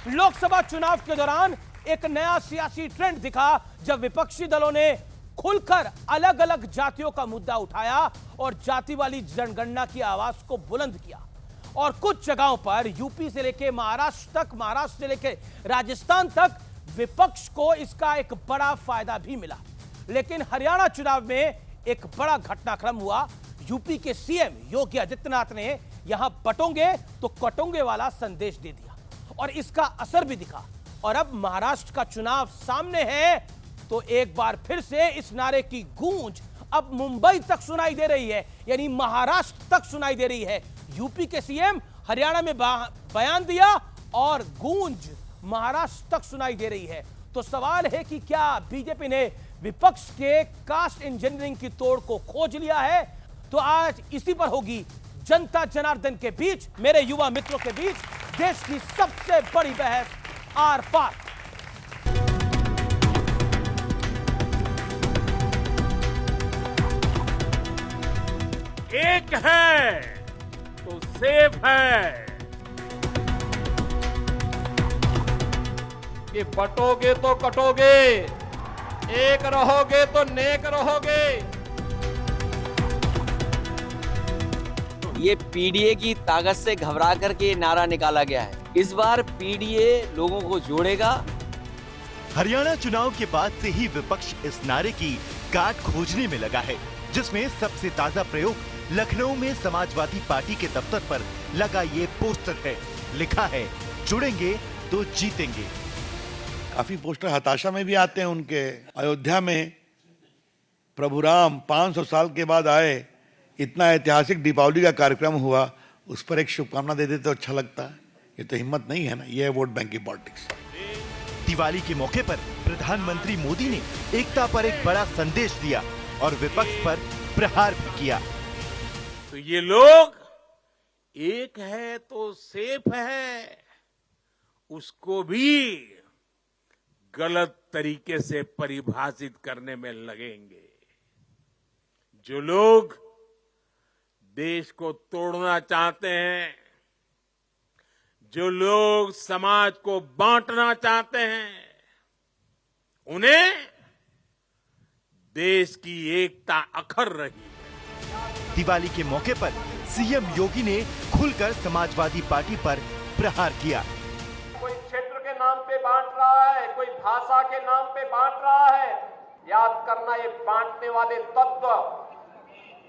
लोकसभा चुनाव के दौरान एक नया सियासी ट्रेंड दिखा जब विपक्षी दलों ने खुलकर अलग अलग जातियों का मुद्दा उठाया और जाति वाली जनगणना की आवाज को बुलंद किया। और कुछ जगहों पर यूपी से लेकर महाराष्ट्र तक, महाराष्ट्र से लेकर राजस्थान तक विपक्ष को इसका एक बड़ा फायदा भी मिला। लेकिन हरियाणा चुनाव में एक बड़ा घटनाक्रम हुआ। यूपी के सीएम योगी आदित्यनाथ ने यहां बटोंगे तो कटोंगे वाला संदेश दे दिया और इसका असर भी दिखा। और अब महाराष्ट्र का चुनाव सामने है तो एक बार फिर से इस नारे की गूंज अब मुंबई तक सुनाई दे रही है, यानी महाराष्ट्र तक सुनाई दे रही है। यूपी के सीएम हरियाणा में बयान दिया और गूंज महाराष्ट्र तक सुनाई दे रही है। तो सवाल है कि क्या बीजेपी ने विपक्ष के कास्ट इंजीनियरिंग की तोड़ को खोज लिया है? तो आज इसी पर होगी जनता जनार्दन के बीच, मेरे युवा मित्रों के बीच, देश की सबसे बड़ी बहस आर पार। एक है तो सेफ है कि बटोगे तो कटोगे, एक रहोगे तो नेक रहोगे। ये पीडीए की ताकत से घबरा करके नारा निकाला गया है। इस बार पीडीए लोगों को जोड़ेगा। हरियाणा चुनाव के बाद से ही विपक्ष इस नारे की गांठ खोजने में लगा है, जिसमें सबसे ताजा प्रयोग लखनऊ में समाजवादी पार्टी के दफ्तर पर लगा ये पोस्टर है। लिखा है, जुड़ेंगे तो जीतेंगे। काफी पोस्टर हताशा में भी आते हैं उनके। अयोध्या में प्रभु राम 500 साल के बाद आए, इतना ऐतिहासिक दीपावली का कार्यक्रम हुआ, उस पर एक शुभकामना दे देते तो अच्छा लगता है। ये तो हिम्मत नहीं है ना, ये है वोट बैंक की पॉलिटिक्स। दिवाली के मौके पर प्रधानमंत्री मोदी ने एकता पर एक बड़ा संदेश दिया और विपक्ष पर प्रहार भी किया। तो ये लोग एक है तो सेफ है, उसको भी गलत तरीके से परिभाषित करने में लगेंगे। जो लोग देश को तोड़ना चाहते हैं, जो लोग समाज को बांटना चाहते हैं, उन्हें देश की एकता अखर रही है। दिवाली के मौके पर सीएम योगी ने खुलकर समाजवादी पार्टी पर प्रहार किया। कोई क्षेत्र के नाम पे बांट रहा है, कोई भाषा के नाम पे बांट रहा है। याद करना, ये बांटने वाले तत्व,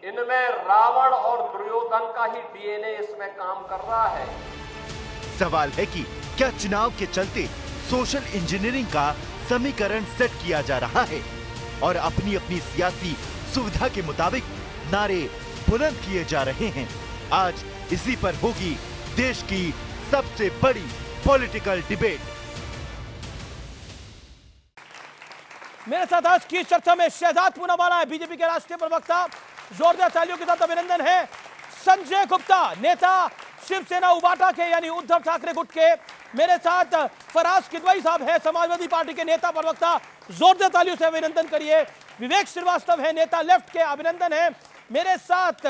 इनमें रावण और दुर्योधन का ही डीएनए इसमें काम कर रहा है। सवाल है कि क्या चुनाव के चलते सोशल इंजीनियरिंग का समीकरण सेट किया जा रहा है और अपनी अपनी सियासी सुविधा के मुताबिक नारे बुलंद किए जा रहे हैं? आज इसी पर होगी देश की सबसे बड़ी पॉलिटिकल डिबेट। मेरे साथ आज की चर्चा में शहजाद पूनावाला है, बीजेपी के राष्ट्रीय प्रवक्ता, जोरदार तालियों के साथ अभिनंदन है। संजय गुप्ता, नेता शिवसेना उबाटा के यानी उद्धव ठाकरे गुट के। मेरे साथ फराज किदवई साहब है, समाजवादी पार्टी के नेता प्रवक्ता, जोरदार तालियों से अभिनंदन करिए। विवेक श्रीवास्तव है, नेता लेफ्ट के, अभिनंदन है। मेरे साथ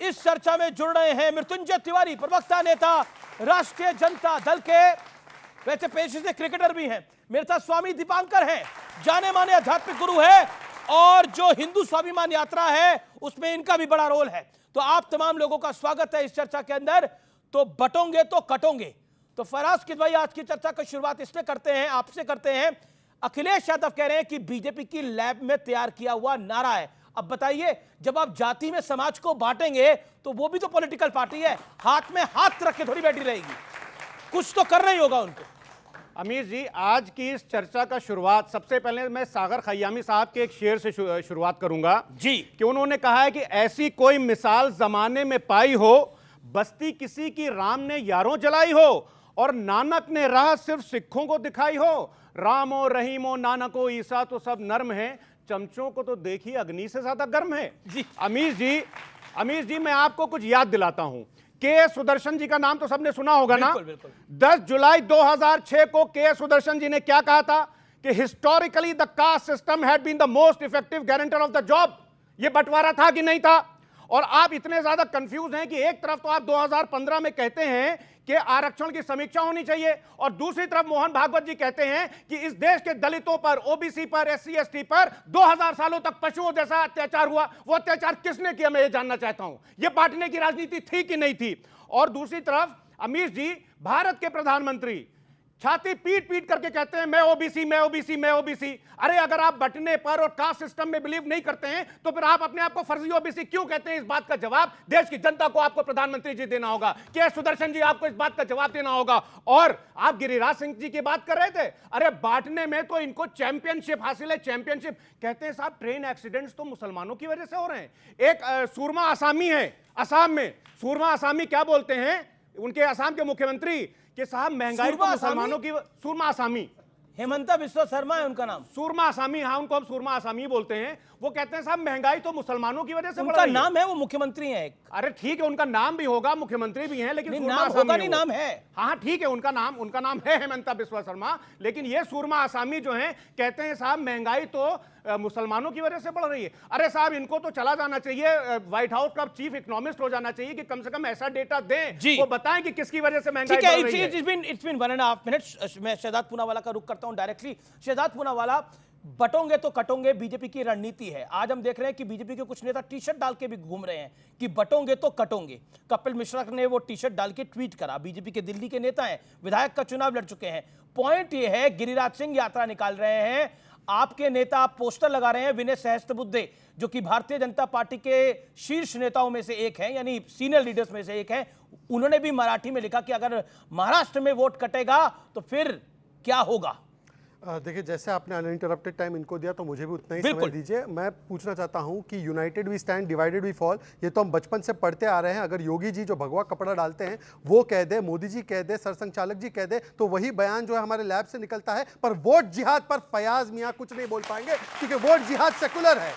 इस चर्चा में जुड़ रहे हैं मृत्युंजय तिवारी, प्रवक्ता, नेता राष्ट्रीय जनता दल के, वैसे पेशे से क्रिकेटर भी हैं। मेरे साथ स्वामी दीपांकर हैं, जाने माने आध्यात्मिक गुरु है और जो हिंदू स्वाभिमान यात्रा है उसमें इनका भी बड़ा रोल है। तो आप तमाम लोगों का स्वागत है इस चर्चा के अंदर। तो बटोंगे तो कटोंगे। तो फराज किदवई, आज की चर्चा की शुरुआत इससे करते हैं, आपसे करते हैं। अखिलेश यादव कह रहे हैं कि बीजेपी की लैब में तैयार किया हुआ नारा है। अब बताइए, जब आप जाति में समाज को बांटेंगे तो वो भी तो पॉलिटिकल पार्टी है, हाथ में हाथ रख के थोड़ी बैठी रहेगी, कुछ तो करना ही होगा उनको। अमीर जी, आज की इस चर्चा का शुरुआत सबसे पहले मैं सागर खयामी साहब के एक शेर से शुरुआत करूंगा जी, कि उन्होंने कहा है कि ऐसी कोई मिसाल जमाने में पाई हो, बस्ती किसी की राम ने यारों जलाई हो और नानक ने राह सिर्फ सिखों को दिखाई हो। रामो रहीमो नानको ईसा तो सब नर्म है, चमचों को तो देखिए अग्नि से ज्यादा गर्म है। जी। अमीर जी मैं आपको कुछ याद दिलाता हूं। के सुदर्शन जी का नाम तो सबने सुना होगा ना। बिल्कुल। 10 जुलाई 2006 को के सुदर्शन जी ने क्या कहा था कि historically the caste system had been the most effective guarantor of the job. ये बंटवारा था कि नहीं था? और आप इतने ज्यादा कंफ्यूज हैं कि एक तरफ तो आप 2015 में कहते हैं कि आरक्षण की समीक्षा होनी चाहिए, और दूसरी तरफ मोहन भागवत जी कहते हैं कि इस देश के दलितों पर, ओबीसी पर, एससी एसटी पर 2000 सालों तक पशुओं जैसा अत्याचार हुआ। वो अत्याचार किसने किया, मैं ये जानना चाहता हूं। ये बांटने की राजनीति थी कि नहीं थी? और दूसरी तरफ अमित जी, भारत के प्रधानमंत्री छाती पीट पीट करके कहते हैं मैं ओबीसी, मैं ओबीसी, मैं ओबीसी। अरे अगर आप बंटने पर और कास्ट सिस्टम में बिलीव नहीं करते हैं तो फिर आप अपने आप को फर्जी ओबीसी क्यों कहते हैं? इस बात का जवाब देश की जनता को आपको प्रधानमंत्री जी देना होगा। के सुदर्शन जी, आपको इस बात का जवाब देना होगा। और आप गिरिराज सिंह जी की बात कर रहे थे, अरे बांटने में तो इनको चैंपियनशिप हासिल है, चैंपियनशिप। कहते हैं साहब ट्रेन एक्सीडेंट्स तो मुसलमानों की वजह से हो रहे हैं। एक सूरमा आसामी है असम में, सूरमा आसामी क्या बोलते हैं उनके असम के मुख्यमंत्री कि साहब महंगाई तो मुसलमानों की। सूरमा आसामी, हेमंता बिस्वा शर्मा है उनका नाम। सूरमा आसामी, हाँ उनको हम सूरमा आसामी बोलते हैं। वो कहते हैं साहब महंगाई तो मुसलमानों की वजह से बढ़ उनका रही है। नाम है, वो मुख्यमंत्री हैं एक। अरे ठीक है, उनका नाम भी होगा, मुख्यमंत्री भी हैं, लेकिन नहीं, सूरमा नाम आसामी होगा है नहीं, वो। नाम है। हाँ ठीक है, उनका नाम है हेमंता बिस्वा शर्मा, लेकिन ये सूरमा आसामी जो हैं कहते हैं साहब महंगाई तो मुसलमानों की वजह से बढ़ रही है। अरे साहब इनको तो चला जाना चाहिए, व्हाइट हाउस का चीफ इकोनॉमिस्ट हो जाना चाहिए कि कम से कम ऐसा डेटा दें, वो बताएं कि किसकी वजह से महंगाई बढ़ रही है। It's been 1.5 minutes. मैं शहजाद पूनावाला का रुख करता हूं डायरेक्टली। शहजाद पूनावाला, बटोंगे तो कटोंगे बीजेपी की रणनीति है। आज हम देख रहे हैं कि बीजेपी के कुछ नेता टी शर्ट डाल के भी घूम रहे हैं कि बटोंगे तो कटोंगे। कपिल मिश्रा ने वो टी शर्ट डाल के ट्वीट करा। बीजेपी के दिल्ली के नेता हैं, विधायक का चुनाव लड़ चुके हैं। पॉइंट ये है, गिरिराज सिंह यात्रा निकाल रहे हैं, आपके नेता आप पोस्टर लगा रहे हैं। विनय सहस्त्रबुद्धे जो कि भारतीय जनता पार्टी के शीर्ष नेताओं में से एक हैं, यानी सीनियर लीडर्स में से एक हैं, उन्होंने भी मराठी में लिखा कि अगर महाराष्ट्र में वोट कटेगा तो फिर क्या होगा। देखिए, जैसे आपने अनइंटरप्टेड टाइम इनको दिया तो मुझे भी उतना ही बिल्कुल समय दीजिए। मैं पूछना चाहता हूं कि united we stand, divided we fall, ये तो हम बचपन से पढ़ते आ रहे हैं। अगर योगी जी जो भगवा कपड़ा डालते हैं वो कह दे, मोदी जी कह दे, सरसंघ चालक जी कह दे, तो वही बयान जो है हमारे लैब से निकलता है। पर वोट जिहाद पर फयाज मियां कुछ नहीं बोल पाएंगे, क्योंकि वोट जिहाद सेकुलर है।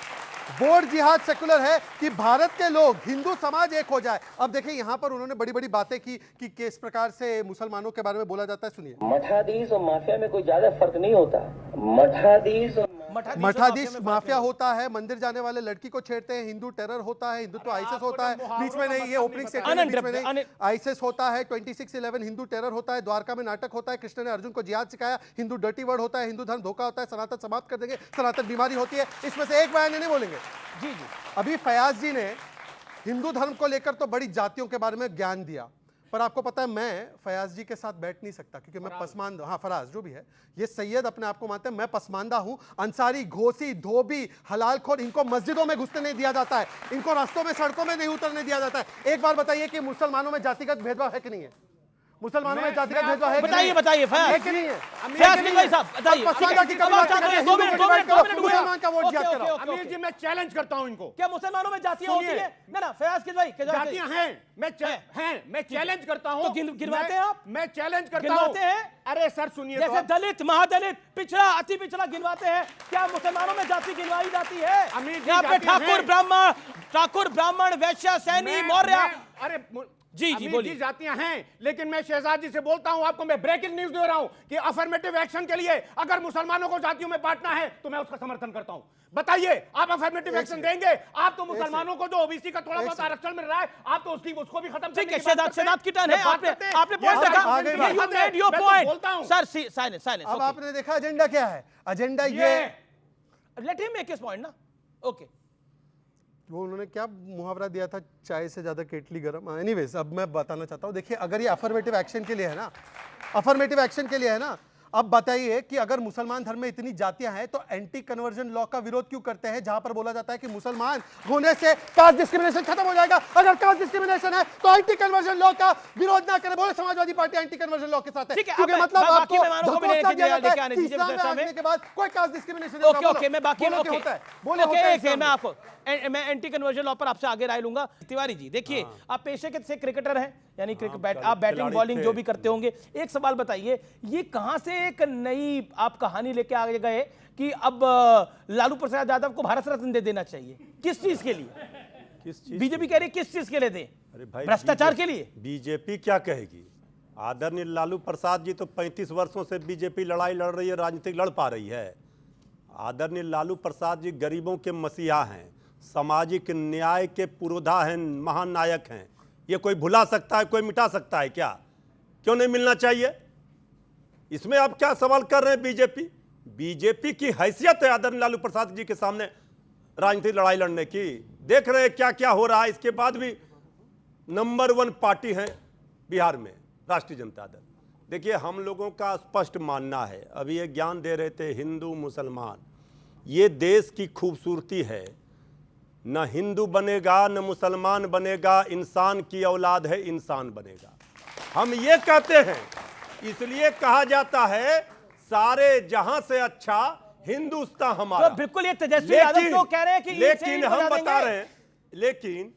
वोट जिहाद सेकुलर है कि भारत के लोग, हिंदू समाज एक हो जाए। अब देखिए यहां पर उन्होंने बड़ी बड़ी बातें की कि किस प्रकार से मुसलमानों के बारे में बोला जाता है। सुनिए, मठाधीश और माफिया में कोई ज्यादा फर्क नहीं होता। मठाधीश मठाधीश माफिया होता है, मंदिर जाने वाले लड़की को छेड़ते हैं, हिंदू टेरर होता है, हिंदुत्व आईएसएस होता है, बीच में नहीं, ये ओपनिंग सेगमेंट बीच में नहीं, आईएसएस होता है, 26/11 हिंदू टेरर होता है, द्वारका में नाटक होता है, कृष्ण ने अर्जुन को जिहाद सिखाया, हिंदू डर्टी वर्ड होता है, हिंदू धर्म धोखा होता है, सनातन समाप्त कर देंगे, सनातन बीमारी होती है। इसमें से एक बयान नहीं बोलेंगे। जी जी, अभी फयाज जी ने हिंदू धर्म को लेकर तो बड़ी जातियों के बारे में ज्ञान दिया, पर आपको पता है मैं फयाज जी के साथ बैठ नहीं सकता, क्योंकि मैं पसमानदा, हाँ फराज जो भी है, ये सैयद अपने आप को मानते हैं, मैं पसमानदा हूं। अंसारी, घोसी, धोबी, हलालखोर, इनको मस्जिदों में घुसने नहीं दिया जाता है, इनको रास्तों में, सड़कों में नहीं उतरने दिया जाता है। एक बार बताइए कि मुसलमानों में जातिगत भेदभाव है कि नहीं है? मुसलमानों में जातिगत भेदभाव है? बताइए बताइए फयाज, है कि नहीं है? फयाज किंग भाई साहब बताइए। पसमानदा की कमी बात करें, 2 मिनट मुसलमान का वोट जिहाद कराओ। अमीर जी मैं चैलेंज करता हूं इनको, क्या मुसलमानों में जातियां होती सुनिए। है? ना फयाज किंग भाई, जातियां हैं, मैं चैलेंज करता हूं। तो गिनवाते हैं आप? मैं चैलेंज करता गिनवाते हूं। हैं? अरे सर सुनिए, जैसे दलित, महादलित, पिछड़ा, अति पिछड़ा गिनवाते हैं, क्या मुसलमानों में जाति गिनवाई जाती है? अमीर जी यहाँ पे जातियां ठाकुर ब्राह्मण वैश्य सैनी मौर्य। अरे जी जी बोलिए। जातियां हैं, लेकिन मैं शहजाद जी से बोलता हूं, आपको मैं ब्रेकिंग न्यूज दे रहा हूं कि अफर्मेटिव एक्शन के लिए अगर मुसलमानों को जातियों में बांटना है तो मैं उसका समर्थन करता हूं। बताइए, आप अफर्मेटिव एक्शन देंगे? आप तो मुसलमानों को जो ओबीसी का थोड़ा बहुत आरक्षण मिल रहा है, आप तो उसको भी खत्म ठीक है, शहजाद की टर्न है। आपने पॉइंट देखा, you made your point sir. Silence. अब आपने देखा एजेंडा क्या है? एजेंडा ये, let him make his point ना। ओके, वो उन्होंने क्या मुहावरा दिया था, चाय से ज्यादा केटली गरम। एनीवेज, अब मैं बताना चाहता हूँ, देखिए अगर ये अफर्मेटिव एक्शन के लिए है ना, अफर्मेटिव एक्शन के लिए है ना, अब बताइए कि अगर मुसलमान धर्म में इतनी जातियां हैं तो एंटी कन्वर्जन लॉ का विरोध क्यों करते हैं, जहां पर बोला जाता है कि मुसलमान होने से कास्ट डिस्क्रिमिनेशन खत्म हो जाएगा। अगर कास्ट डिस्क्रिमिनेशन है तो एंटी कन्वर्जन लॉ का विरोध ना करें। बोले Samajwadi party anti conversion law के साथ है, क्योंकि मतलब आपको धक्का दिया जाता है कि इस्लाम में आने के बाद कोई कास्ट डिस्क्रिमिनेशन नहीं होता। ओके, मैं बाकी होता है, बोले मैं आपको मैं एंटी कन्वर्जन लॉ पर आपसे आगे राय लूंगा। तिवारी जी देखिए, आप पेशे के से क्रिकेटर हैं, यानी आप बैटिंग बॉलिंग जो भी करते होंगे। एक सवाल बताइए, ये कहां से एक नई आप कहानी लेके आगे गए कि अब लालू प्रसाद यादव को भारत रत्न दे देना चाहिए? किस चीज के लिए? किस चीज? बीजेपी कह रही किस चीज के लिए दे? अरे भाई, भ्रष्टाचार के लिए? बीजेपी क्या कहेगी? आदरणीय लालू प्रसाद जी तो 35 वर्षों से बीजेपी लड़ाई लड़ रही है, राजनीतिक लड़ पा रही है। आदरणीय लालू प्रसाद जी गरीबों के मसीहा हैं, सामाजिक न्याय के पुरोधा हैं, महानायक हैं। ये कोई भुला सकता है, कोई मिटा सकता है क्या? क्यों नहीं मिलना चाहिए? इसमें आप क्या सवाल कर रहे हैं? बीजेपी की हैसियत है आदरणीय लालू प्रसाद जी के सामने राजनीतिक लड़ाई लड़ने की। देख रहे हैं क्या क्या हो रहा है। इसके बाद भी नंबर 1 पार्टी है बिहार में राष्ट्रीय जनता दल। देखिए, हम लोगों का स्पष्ट मानना है, अभी ये ज्ञान दे रहे थे हिंदू मुसलमान, ये देश की खूबसूरती है। न हिंदू बनेगा न मुसलमान बनेगा, इंसान की औलाद है, इंसान बनेगा। हम ये कहते हैं, इसलिए कहा जाता है सारे जहां से अच्छा हिंदुस्तान हमारा। तो बिल्कुल ये तेजस्वी यादव तो कह रहे हैं कि लेकिन हम बता रहे हैं, लेकिन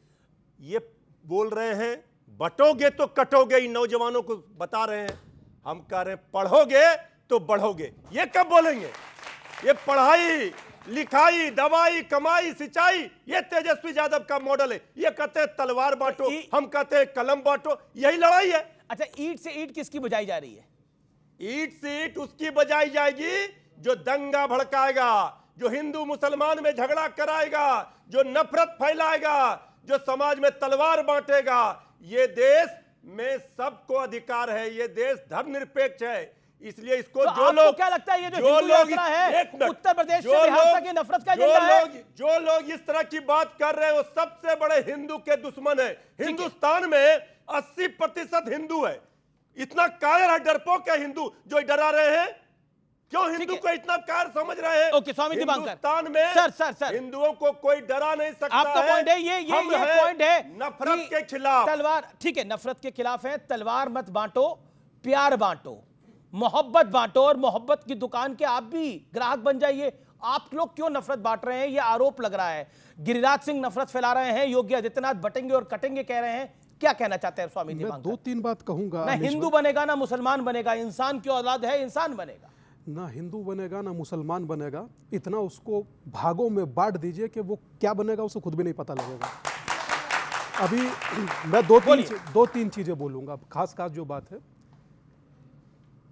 ये बोल रहे हैं बटोगे तो कटोगे, इन नौजवानों को बता रहे हैं। हम कह रहे हैं पढ़ोगे तो बढ़ोगे। ये कब बोलेंगे? ये पढ़ाई लिखाई दवाई कमाई सिंचाई, ये तेजस्वी यादव का मॉडल है। ये कहते हैं तलवार बांटो, हम कहते हैं कलम बांटो। यही लड़ाई है। अच्छा, ईंट से ईंट किसकी बजाई जा रही है? ईंट से ईंट उसकी बजाई जाएगी जो दंगा भड़काएगा, जो हिंदू मुसलमान में झगड़ा कराएगा, जो नफरत फैलाएगा, जो समाज में तलवार बांटेगा। ये देश में सबको अधिकार है, ये देश धर्मनिरपेक्ष है। इसलिए इसको तो जो लोग, क्या लगता है ये जो हिंदू यात्रा है उत्तर प्रदेश से बिहार तक, ये नफरत का एजेंडा है? जो लोग इस तरह की बात कर रहे हैं वो सबसे बड़े हिंदू के दुश्मन है। हिंदुस्तान में 80% हिंदू है। इतना कायर है, डरपोक है हिंदू जो डरा रहे हैं। क्यों हिंदू को इतना कायर समझ रहे हैं? ओके, स्वामी दीपांकर, हिंदुस्तान में सर हिंदुओं को कोई डरा नहीं सकता। आपका पॉइंट है ये पॉइंट है नफरत के खिलाफ। तलवार, ठीक है, नफरत के खिलाफ है। तलवार मत बांटो, प्यार बांटो, मोहब्बत बांटो, और मोहब्बत की दुकान के आप भी ग्राहक बन जाइए। आप लोग क्यों नफरत बांट रहे हैं? ये आरोप लग रहा है। गिरिराज सिंह नफरत फैला रहे हैं, योगी आदित्यनाथ बटेंगे और कटेंगे कह रहे हैं। क्या कहना चाहते हैं स्वामी दीपांकर? 2-3 बात कहूंगा। ना हिंदू बनेगा ना मुसलमान बनेगा, इंसान की औलाद है, इंसान बनेगा। ना हिंदू बनेगा ना मुसलमान बनेगा, इतना उसको भागों में बांट दीजिए कि वो क्या बनेगा उसे खुद भी नहीं पता लगेगा। अभी मैं दो तीन चीजें बोलूंगा। खास जो बात है,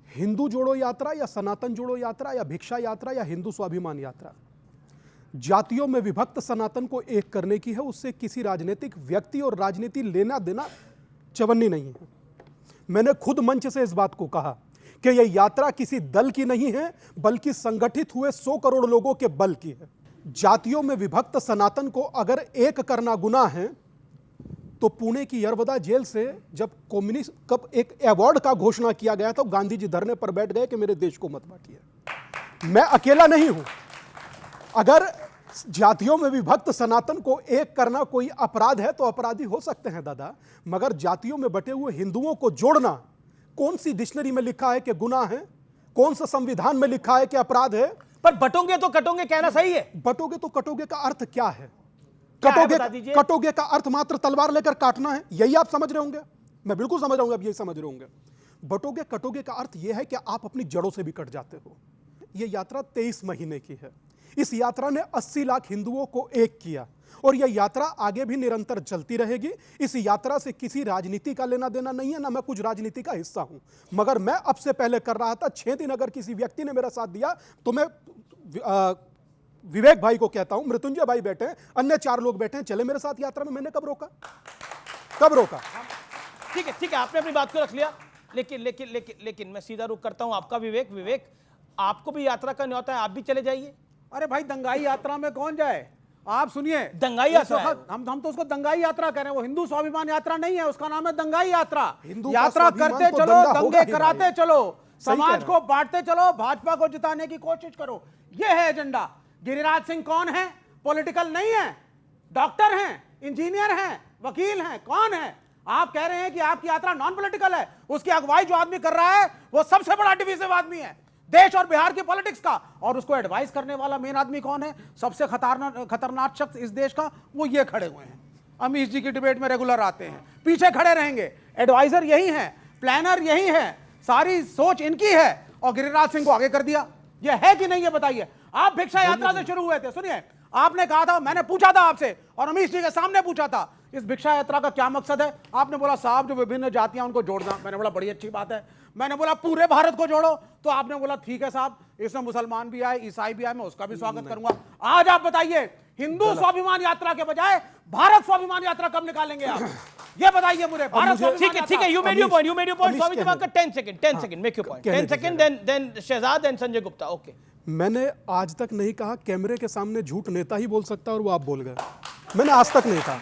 हिंदू जोड़ो यात्रा या सनातन जोड़ो यात्रा या भिक्षा यात्रा या हिंदू स्वाभिमान यात्रा, जातियों में विभक्त सनातन को एक करने की है। उससे किसी राजनीतिक व्यक्ति और राजनीति लेना देना चवन्नी नहीं है। मैंने खुद मंच से इस बात को कहा कि यह यात्रा किसी दल की नहीं है, बल्कि संगठित हुए 100 करोड़ लोगों के बल की है। जातियों में विभक्त सनातन को अगर एक करना गुनाह है, तो पुणे की यरवदा जेल से जब कम्युनिस्ट कब एक अवार्ड का घोषणा किया गया था, गांधी जी धरने पर बैठ गए कि मेरे देश को मत बांटिए। मैं अकेला नहीं हूं। अगर जातियों में विभक्त सनातन को एक करना कोई अपराध है तो अपराधी हो सकते हैं दादा, मगर जातियों में बटे हुए हिंदुओं को जोड़ना कौन सी डिक्शनरी में लिखा है कि गुनाह है? कौन सा संविधान में लिखा है कि अपराध है? पर बटोगे तो कटोगे कहना सही है। बटोगे तो कटोगे का अर्थ क्या है? कटोगे का अर्थ मात्र तलवार लेकर काटना है, यही आप समझ रहे होंगे। मैं बिल्कुल समझ रहा हूं, आप यही समझ रहे होंगे। बटोगे कटोगे का अर्थ यह है कि आप अपनी जड़ों से भी कट जाते हो। यह यात्रा 23 महीने की है। इस यात्रा ने 80 लाख हिंदुओं को एक किया और यह यात्रा आगे भी निरंतर चलती रहेगी। इस यात्रा से किसी राजनीति का लेना देना नहीं है, ना मैं कुछ राजनीति का हिस्सा हूं। मगर मैं अब से पहले कर रहा था 6 दिन अगर किसी व्यक्ति ने मेरा साथ दिया तो मैं विवेक भाई को कहता हूं, मृत्युंजय भाई बैठे हैं, अन्य 4 लोग बैठे हैं, चले मेरे साथ यात्रा में। मैंने कब रोका? ठीक है, आपने अपनी बात को रख लिया। लेकिन मैं सीधा रुख करता हूं आपका। विवेक, आपको भी यात्रा का न्योता है, आप भी चले जाइए। अरे भाई, दंगाई यात्रा में कौन जाए? आप सुनिए, दंगाई यात्रा हम तो उसको दंगाई यात्रा कह रहे हैं। वो हिंदू स्वाभिमान यात्रा नहीं है, उसका नाम है दंगाई यात्रा। यात्रा करते चलो, दंगे कराते चलो, समाज को बांटते चलो, भाजपा को जिताने की कोशिश करो। ये है एजेंडा। गिरिराज सिंह कौन है? पॉलिटिकल नहीं है, डॉक्टर हैं, इंजीनियर हैं, वकील हैं। कौन है? आप कह रहे हैं कि आपकी यात्रा नॉन पॉलिटिकल है। उसकी अगुवाई जो आदमी कर रहा है वो सबसे बड़ा डिविजिव आदमी है देश और बिहार की पॉलिटिक्स का। और उसको एडवाइस करने वाला मेन आदमी कौन है? सबसे खतरनाक शख्स इस देश का, वो ये खड़े हुए हैं। अमीश जी की डिबेट में रेगुलर आते हैं, पीछे खड़े रहेंगे। एडवाइजर यही है, प्लानर यही है, सारी सोच इनकी है। और गिरिराज सिंह को आगे कर दिया। ये है कि नहीं, ये बताइए। आप भिक्षा यात्रा से शुरू हुए थे, सुनिए, आपने कहा था, मैंने पूछा था आपसे और अमीश जी के सामने पूछा था, इस भिक्षा यात्रा का क्या मकसद है? आपने बोला साहब जो विभिन्न जातियां उनको जोड़ना। मैंने बोला बड़ी अच्छी बात है। मैंने बोला पूरे भारत को जोड़ो, तो आपने बोला ठीक है साहब, इसमें मुसलमान भी आए, ईसाई भी आए, मैं उसका भी स्वागत करूंगा। आज आप बताइए हिंदू स्वाभिमान यात्रा के बजाय भारत स्वाभिमान यात्रा कब निकालेंगे आप? ये बताइए मुझे। भारत ठीक है, ठीक है, you made your point. Swami Diwakar 10 second, make your point. 10 second, then Shehzad and Sanjay Gupta. Okay. मैंने आज तक नहीं कहा कैमरे के सामने झूठ नेता ही बोल सकता है और वो आप बोल गए। मैंने आज तक नहीं कहा।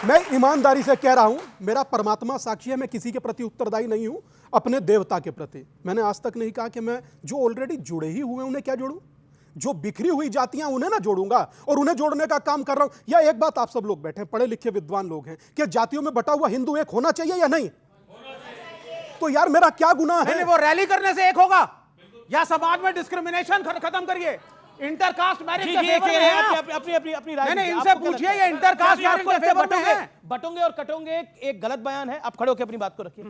मैं ईमानदारी से कह रहा हूं, मेरा परमात्मा साक्षी है, मैं किसी के प्रति उत्तरदायी नहीं हूं, अपने देवता के प्रति। मैंने आज तक नहीं कहा कि मैं जो ऑलरेडी जुड़े ही हुए उन्हें क्या जोड़ूं, जो बिखरी हुई जातियां उन्हें ना जोड़ूंगा, और उन्हें जोड़ने का काम कर रहा हूं। या एक बात आप सब लोग बैठे पढ़े लिखे विद्वान लोग हैं कि जातियों में बटा हुआ हिंदू एक होना चाहिए या नहीं? तो यार मेरा क्या गुनाह है? नहीं, वो रैली करने से एक होगा या समाज में डिस्क्रिमिनेशन खत्म करिए। इंटरकास्ट मैरिज के फेवर में हैं आप? अपनी राय नहीं, इनसे पूछिए ये इंटरकास्ट मैरिज के फेवर में हैं? बटोंगे और कटोंगे एक गलत बयान है। आप खड़े होकर अपनी बात को रखिए।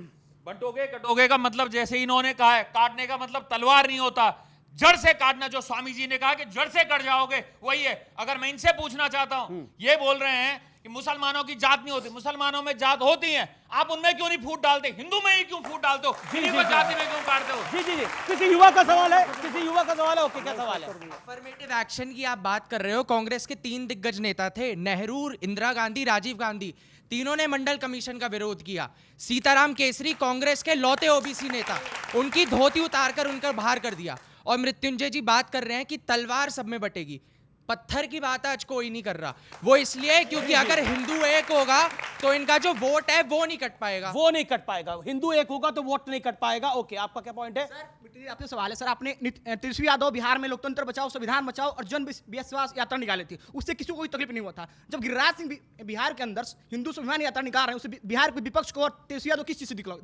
बटोगे कटोगे का मतलब जैसे इन्होंने कहा है, काटने का मतलब तलवार नहीं होता, जड़ से काटना। जो स्वामी जी ने कहा कि जड़ से कट जाओगे, वही है। अगर मैं इनसे पूछना चाहता हूं, ये बोल रहे हैं कि मुसलमानों की जात नहीं होती, मुसलमानों में जात होती है, आप उनमें क्यों नहीं फूट डालते? हिंदू में ही क्यों फूट डालते हो? इन्हीं को जाति में क्यों काटते हो? जी, किसी युवा का सवाल है, ओके, क्या सवाल है? अफर्मेटिव एक्शन की आप बात कर रहे हो। कांग्रेस के 3 दिग्गज नेता थे, नेहरू, इंदिरा गांधी, राजीव गांधी, तीनों ने मंडल कमीशन का विरोध किया। सीताराम केसरी कांग्रेस के लौते ओबीसी नेता, उनकी धोती उतारकर उनका बाहर कर दिया। और मृत्युंजय जी बात कर रहे हैं कि तलवार सब में बटेगी। पत्थर की बात आज कोई नहीं कर रहा। वो इसलिए क्योंकि अगर हिंदू एक होगा तो इनका जो वोट है वो नहीं कट पाएगा। हिंदू एक होगा तो वोट नहीं कट पाएगा। ओके, आपका क्या पॉइंट है? सर, आपसे सवाल है सर, आपने तेजस्वी यादव बिहार में लोकतंत्र बचाओ, संविधान बचाओ और जन विश्वास यात्रा निकाली थी, उससे किसी को कोई तकलीफ नहीं हुआ था। जब गिरिराज सिंह बिहार के अंदर हिंदू स्वाभिमान यात्रा निकाल रहे हैं, उससे बिहार के विपक्ष को और तेजस्वी यादव किस चीज से दिक्कत?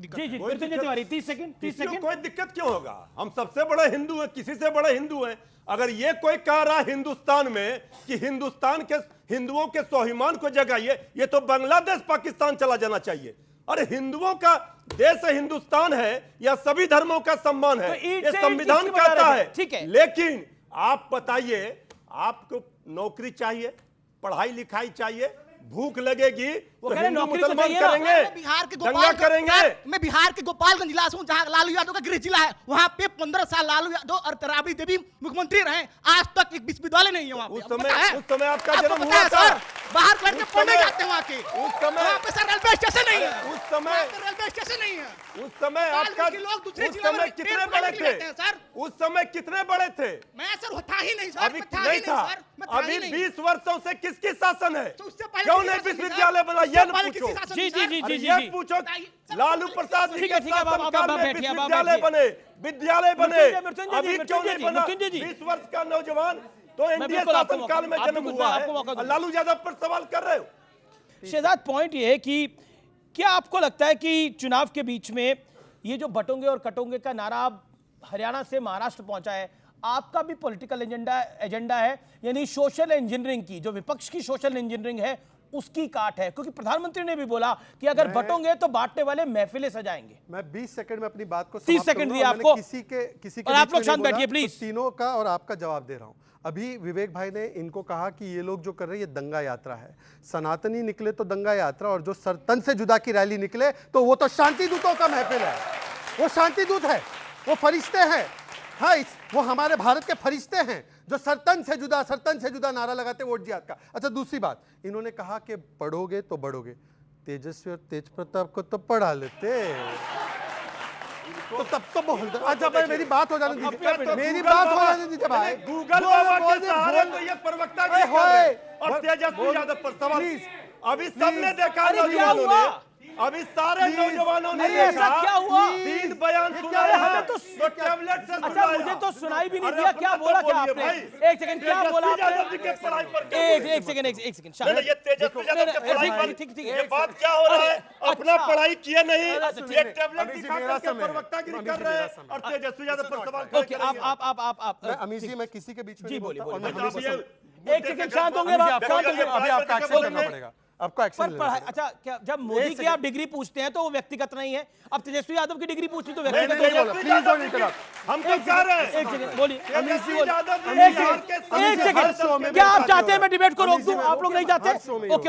30 सेकंड। कोई दिक्कत क्यों होगा? हम सबसे बड़े हिंदू हैं, किसी से बड़े हिंदू हैं। अगर ये कोई कह रहा हिंदुस्तान में कि हिंदुस्तान के हिंदुओं के स्वाभिमान को जगाइए, ये तो बांग्लादेश पाकिस्तान चला जाना चाहिए। अरे हिंदुओं का देश हिंदुस्तान है या सभी धर्मों का सम्मान है, ये संविधान कहता है। ठीक है, लेकिन आप बताइए, आपको नौकरी चाहिए, पढ़ाई लिखाई चाहिए, भूख लगेगी तो हिंदू मुसलमान करेंगे, बिहार के दंगा करेंगे। मैं बिहार के गोपालगंज जिला से हूं, जहां लालू यादव का गृह जिला है। वहां पे 15 साल लालू यादव और राबड़ी देवी मुख्यमंत्री रहे, आज तक एक विश्वविद्यालय नहीं है वहां पे। उस समय आपका जन्म हुआ था सर, बाहर बैठ के पढ़ने जाते हैं वहां के। उस समय वहां पे सर रेलवे स्टेशन नहीं है, उस समय रेलवे स्टेशन नहीं है। उस समय आपका लोग दूसरे उस समय कितने बड़े थे सर? उस समय कितने बड़े थे? मैं सर था ही नहीं सर, अभी नहीं था। अभी 20 वर्षों से किसकी शासन है? क्यों नहीं विश्वविद्यालय बना? ये पूछो। जी, पूछो लालू प्रसाद जी ठीक है, के शासनकाल में विश्वविद्यालय बने, विद्यालय बने, अभी क्यों नहीं बना? 20 वर्ष का नौजवान तो एनडीए शासनकाल में जन्म हुआ है, लालू यादव पर सवाल कर रहे हो। शहजाद, पॉइंट ये है कि क्या आपको लगता है कि चुनाव के बीच में ये जो बटोंगे और कटोंगे का नारा हरियाणा से महाराष्ट्र पहुंचा है, आपका भी पॉलिटिकल एजेंडा है? यानी सोशल इंजीनियरिंग की, जो विपक्ष की सोशल इंजीनियरिंग है, उसकी काट है? क्योंकि प्रधानमंत्री ने भी बोला कि अगर बटोंगे तो बांटने वाले महफिलें सजाएंगे। मैं 20 सेकंड में अपनी बात को 30 सेकंड दिए आपको। किसी के और आप लोग शांत बैठिए प्लीज। तीनों का और आपका जवाब दे रहा हूं। अभी विवेक भाई ने इनको कहा कि ये लोग जो कर रहे हैं ये दंगा यात्रा है। सनातनी निकले तो दंगा यात्रा, और जो तन से जुदा की रैली निकले तो वो तो शांति दूतों का महफिल है। वो शांति दूत है, वो फरिश्ते हैं। हाँ, वो हमारे भारत के फरिश्ते हैं जो सरतन से जुदा नारा लगाते वोट जिहाद का। अच्छा, दूसरी बात, इन्होंने कहा कि पढ़ोगे तो बढ़ोगे। तेजस्वी और तेज प्रताप को तो पढ़ा लेते तो तब तो बोल दो। अच्छा भाई, मेरी बात हो जाने दीजिए, मेरी बात हो जाने दीजिए भाई। गूगल बाबा के सहारे तो ये प्रवक्ता जी कर रहे हैं और तेजस्वी यादव पर सवाल। अभी सबने देखा, नौजवानों ने, अभी सारे नौजवानों ने देखा, क्या हुआ? 3 बयान सुना है तो टैबलेट से अच्छा, मुझे तो सुनाई भी नहीं दिया। क्या बोला क्या आपने? एक सेकंड, क्या बोला आपने? एक सेकंड ठीक, ये बात क्या हो रहा है? अपना पढ़ाई किए नहीं, ये टैबलेट दिखा करके प्रवक्तागिरी कर रहे हैं और तेजस्वी यादव पर सवाल कर रहे हैं। आप अमीर जी, मैं किसी के बीच में नहीं बोलता। एक सेकंड शांत होंगे आप, शांत होंगे। अभी आपका एक्शन करना पड़ेगा, आपको एक्शन पर अच्छा, क्या जब मोदी की आप डिग्री पूछते हैं तो वो व्यक्तिगत नहीं है? अब तेजस्वी यादव की डिग्री पूछी तो व्यक्तिगत हो गया। हम तो कह रहे हैं, एक सेकंड बोलिए। एक सेकंड, क्या आप चाहते हैं मैं डिबेट को रोक दूं? आप लोग नहीं चाहते?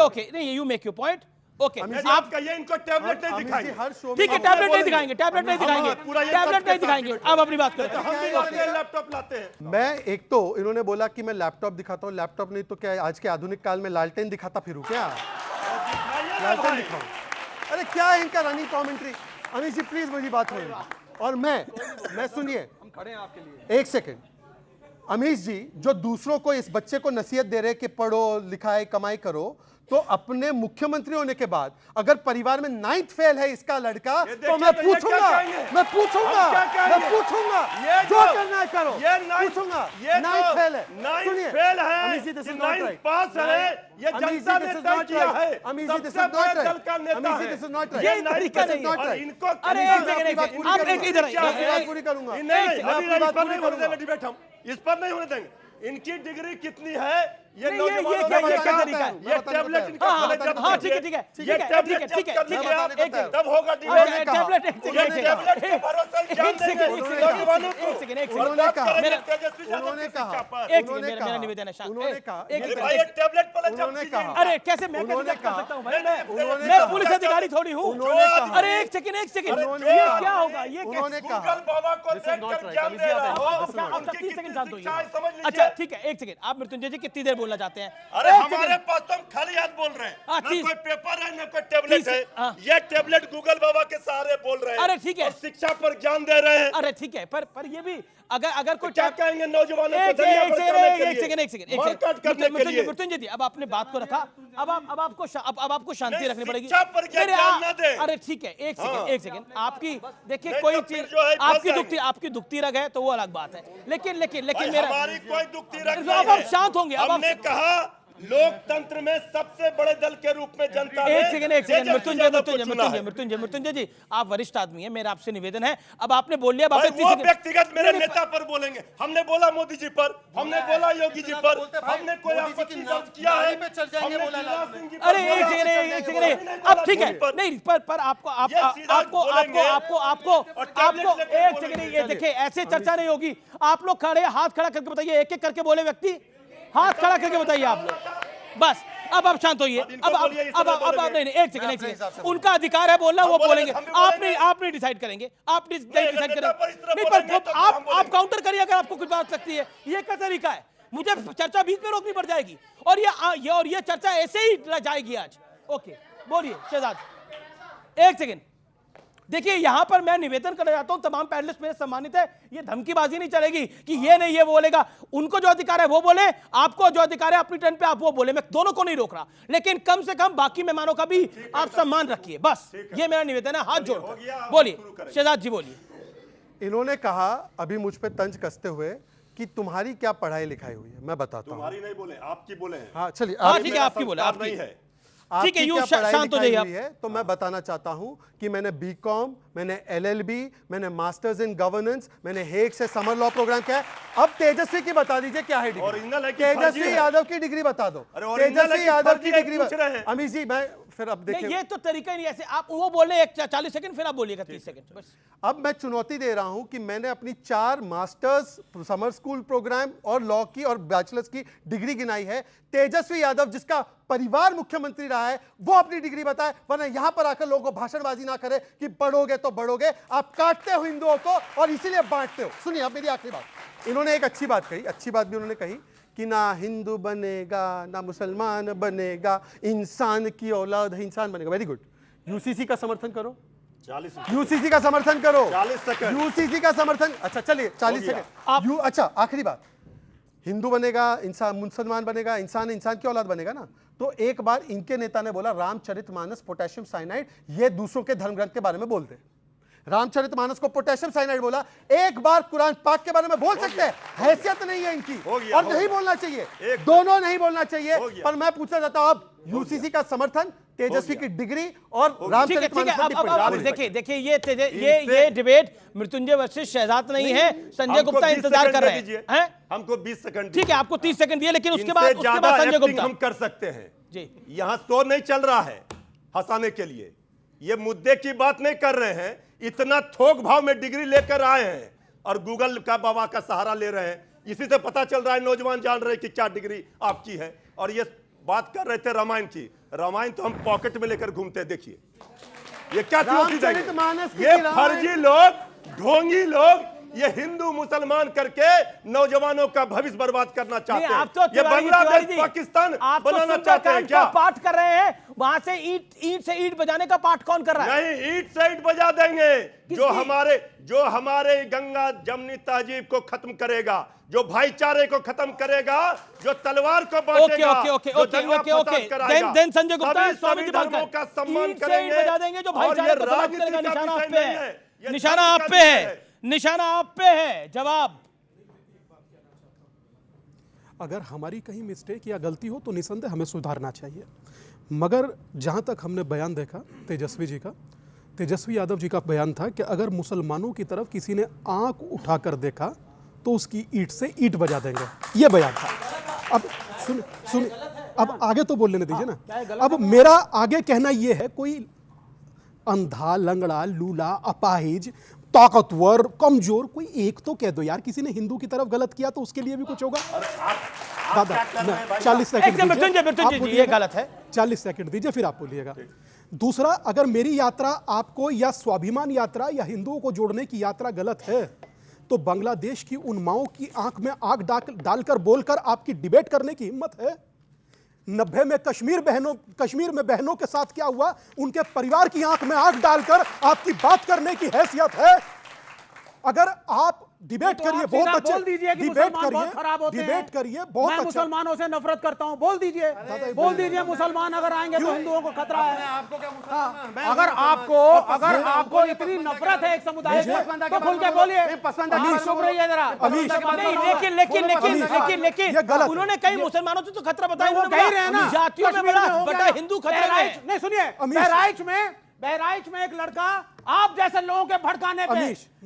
ओके, नहीं, you make your point. Okay आप कहिए इनको टैबलेट नहीं दिखाएंगे। ठीक है, टैबलेट नहीं दिखाएंगे, टैबलेट नहीं दिखाएंगे, टैबलेट नहीं दिखाएंगे। अब अपनी बात करें। हम भी लाते हैं, लैपटॉप लाते हैं। मैं एक तो इन्होंने बोला कि मैं लैपटॉप दिखाता हूँ, लैपटॉप नहीं तो क्या आज के आधुनिक काल में लालटेन दिखाता फिरूं क्या? लालटेन दिखाऊं? अरे क्या है इनका running commentary? Amit ji please मुझे बात होने दीजिए। और मैं सुनिए, हम खड़े हैं आपके लिए, एक सेकंड। अमीश जी जो दूसरों को, इस बच्चे को नसीहत दे रहे कि पढ़ो लिखाए कमाई करो, तो अपने मुख्यमंत्री होने के बाद अगर परिवार में 9th फेल है इसका लड़का, तो मैं पूछूंगा जो करना है करो, पूछूंगा 9th फेल है। सुनिए Amish ji, this is not right. Pass है ये जनता ने तय किया है। Amish ji, this is not right. Amish ji, this is not right. ये तरीका नहीं है। इनको अरे एक सेकंड, आप एक इधर आइए, पूरी करूंगा। डिबेट हम इस पर नहीं होने देंगे। इनकी डिग्री कितनी है ये क्या तरीका है? ये टैबलेट इनका हाँ ठीक है ठीक है ये टैबलेट ठीक है तब होगा डिबेट। टैबलेट एक मेरा निवेदन है, अरे कैसे मैं कर सकता हूँ भाई? मैं पुलिस अधिकारी थोड़ी हूँ। अरे एक सेकंड ये क्या होगा? ये बाबा को देखकर ज्ञान दे रहा हो। 30 सेकंड शांत होइए। अच्छा ठीक है, एक सेकंड। आप मृत्युंजय जी कितनी देर बोलना चाहते हैं? अरे हमारे पास तो हम खाली हाथ बोल रहे हैं, ना कोई पेपर है ना कोई टैबलेट है। ये टैबलेट गूगल बाबा के सहारे बोल रहे हैं। अरे ठीक है, शिक्षा पर ज्ञान दे रहे हैं। अरे ठीक है, पर ये भी अगर कोई क्या कहेंगे नौजवानों को? एक सेकंड मृत्युंजय जी, अब आपने बात को रखा, अब आपको शांति रखनी पड़ेगी। अरे ठीक है, एक सेकंड आपकी देखिए, कोई चीज आपकी दुखती रग है तो वो अलग बात है, लेकिन मेरा हमारी कोई दुखती रग नहीं अब आप शांत होंगे। हमने कहा लोकतंत्र में सबसे बड़े दल के रूप में जनता ने। एक सेकंड मृत्युंजय जी, आप वरिष्ठ आदमी हैं, मेरा आपसे निवेदन है, अब आपने बोल लिया। वो व्यक्तिगत मेरे नेता पर बोलेंगे। हमने बोला मोदी जी पर, हमने बोला योगी जी पर, हमने कोई आपत्ति दर्ज किया है? अरे एक सेकंड अब ठीक है, नहीं पर आपको एक सेकंड, ये देखिए ऐसे चर्चा नहीं होगी। आप लोग खड़े हाथ खड़ा करके बताइए, एक एक करके बोले व्यक्ति, हाथ खड़ा करके बताइए आप लोग। बस अब आप शांत होइए। अब नहीं एक सेकंड, उनका अधिकार है बोलना, वो बोलेंगे। आप नहीं डिसाइड करेंगे, आप डिसाइड करेंगे नहीं, पर आप काउंटर करिए अगर आपको कुछ बात लगती है। ये क्या तरीका है? मुझे चर्चा बीच में रोकनी पड़ जाएगी, और ये चर्चा ऐसे ही जाएगी आज। ओके बोलिए शहजाद। एक सेकंड देखिए, यहां पर मैं निवेदन करना चाहता हूं, तमाम पैनलिस्ट मेरे सम्मानित है, ये धमकीबाजी नहीं चलेगी कि ये नहीं ये बोलेगा। उनको जो अधिकार है वो बोले, आपको जो अधिकार है अपनी टर्न पे आप वो बोले, मैं दोनों को नहीं रोक रहा, लेकिन कम से कम बाकी मेहमानों का भी आप सम्मान रखिए। बस ये मेरा निवेदन है, हाथ जोड़कर बोलिए। शहजाद जी बोलिए। इन्होंने कहा अभी मुझ पे तंज कसते हुए कि तुम्हारी क्या पढ़ाई लिखाई हुई है, मैं बताता हूं। तुम्हारी नहीं बोले, आपकी बोले हैं। हाँ चलिए, ठीक है, आपकी बोले, आपकी नहीं है। ठीक है, यूं शांत हो जाइए आप। तो मैं बताना चाहता हूं कि मैंने बीकॉम, मैंने एलएलबी, मैंने मास्टर्स इन गवर्नेंस, मैंने हेग से समर लॉ प्रोग्राम किया है। अब तेजस्वी की बता दीजिए क्या है डिग्री? तेजस्वी यादव की डिग्री बता दो। तेजस्वी यादव की डिग्री। अमित जी मैं फिर अब देखिए, ये तो तरीका ही नहीं। ऐसे आप वो बोल रहे हैं 40 सेकंड, फिर आप बोलिएगा 30 सेकंड बस। अब मैं चुनौती दे रहा हूं कि मैंने अपनी 4 मास्टर्स, समर स्कूल प्रोग्राम और लॉ की और बैचलर्स की डिग्री गिनाई है। तेजस्वी यादव जिसका परिवार मुख्यमंत्री रहा है वो अपनी डिग्री बताए, वरना यहां पर आकर लोगों को भाषणबाजी ना करे कि पढ़ोगे तो बढ़ोगे। आप काटते हो हिंदुओं को और इसीलिए बांटते हो। सुनिए अब मेरी आखिरी बात। इन्होंने एक अच्छी बात कही, अच्छी बात भी उन्होंने कही कि ना हिंदू बनेगा ना मुसलमान बनेगा, इंसान की औलाद है इंसान बनेगा। Very good. यूसीसी का समर्थन करो, 40 यूसीसी का समर्थन करो, 40 सेकंड यूसीसी का समर्थन। अच्छा चलिए 40 सेकंड। अच्छा आखिरी बात, हिंदू बनेगा इंसान, मुसलमान बनेगा इंसान, इंसान की औलाद बनेगा ना। तो एक बार इनके नेता ने बोला रामचरितमानस पोटेशियम साइनाइड, ये दूसरों के धर्म ग्रंथ के बारे में बोलते। रामचरितमानस को पोटेशियम साइनाइड बोला, एक बार कुरान पाक के बारे में बोल सकते हैं? हैसियत नहीं है इनकी, और नहीं बोलना चाहिए, दोनों नहीं बोलना चाहिए। पर मैं पूछना चाहता हूं अब यूसीसी का समर्थन, तेजस्वी की डिग्री और रामचरितमानस। देखिए ये डिबेट मृत्युंजय वर्सेस शहजाद नहीं है, संजय गुप्ता इंतजार कर रहे हैं। हमको 20 सेकंड ठीक है, आपको 30 सेकंड दिए, लेकिन उसके बाद संजय गुप्ता हम कर सकते हैं जी। यहां शोर नहीं चल रहा है हंसाने के लिए, ये मुद्दे की बात नहीं कर रहे हैं। इतना थोक भाव में डिग्री लेकर आए हैं और गूगल का बाबा का सहारा ले रहे हैं। इसी से पता चल रहा है, नौजवान जान रहे हैं कि क्या डिग्री आपकी है। और ये बात कर रहे थे रामायण की, रामायण तो हम पॉकेट में लेकर घूमते हैं। देखिए ये क्या रामचरितमानस की ये रामायण। फर्जी लोग, ढोंगी लोग, ये हिंदू मुसलमान करके नौजवानों का भविष्य बर्बाद करना चाहते हैं। आप तो ये बांग्लादेश पाकिस्तान बनाना चाहते हैं क्या? पाठ कर रहे हैं, वहां से ईंट से ईंट बजाने का पाठ कौन कर रहा है? नहीं, ईंट से ईंट बजा देंगे। जो हमारे गंगा जमनी तहजीब को खत्म करेगा, जो भाईचारे को खत्म करेगा, जो तलवार को बांटेगा, जो दंगा फसाद कराएगा, देन संजय गुप्ता, सभी धर्मों का सम्मान करेंगे। बजा देंगे जो भाईचारे को समाप्त करेगा। निशाना आप पे है, निशाना आप पे है, निशाना आप पे है। जवाब, अगर हमारी कहीं मिस्टेक या गलती हो तो निसंदेह हमें सुधारना चाहिए, मगर जहाँ तक हमने बयान देखा तेजस्वी यादव जी का बयान था कि अगर मुसलमानों की तरफ किसी ने आंख उठाकर देखा तो उसकी ईंट से ईंट बजा देंगे, ये बयान था। अब सुन अब आगे तो बोल लेने दीजिए ना। अब मेरा आगे कहना ये है, कोई अंधा, लंगड़ा, लूला, अपाहिज, ताकतवर, कमजोर, कोई एक तो कह दो यार। किसी ने हिंदू की तरफ गलत किया तो उसके लिए भी कुछ होगा। दादा 40 सेकंड ये गलत है। 40 सेकंड दीजिए, फिर आप बोलिएगा। दूसरा, अगर मेरी यात्रा आपको या स्वाभिमान यात्रा या हिंदुओं को जोड़ने की यात्रा गलत है तो बांग्लादेश की उन माओं की आंख में आंख डालकर बोलकर आपकी डिबेट करने की हिम्मत है? 90 में कश्मीर में बहनों के साथ क्या हुआ, उनके परिवार की आंख में आंख डालकर आपकी बात करने की हैसियत है? अगर आप डिबेट करिए, बहुत अच्छे, बोल दीजिए कि डिबेट मुसलमान बहुत खराब होते हैं। डिबेट करिए, बहुत मैं अच्छा। मुसलमानों से नफरत करता हूं, बोल दीजिए मुसलमान अगर आएंगे तो हिंदुओं को खतरा है। आपको क्या मुसलमान? अगर आपको इतनी नफरत है एक समुदाय से तो खुल के बोलिए। चुप रहिए जरा। लेकिन उन्होंने कई मुसलमानों से तो खतरा बताया, वो कह रहे हैं ना, जातियों में बड़ा हिंदू खतरे में। नहीं सुनिए, बहराइच में एक लड़का आप जैसे लोगों के भड़काने पे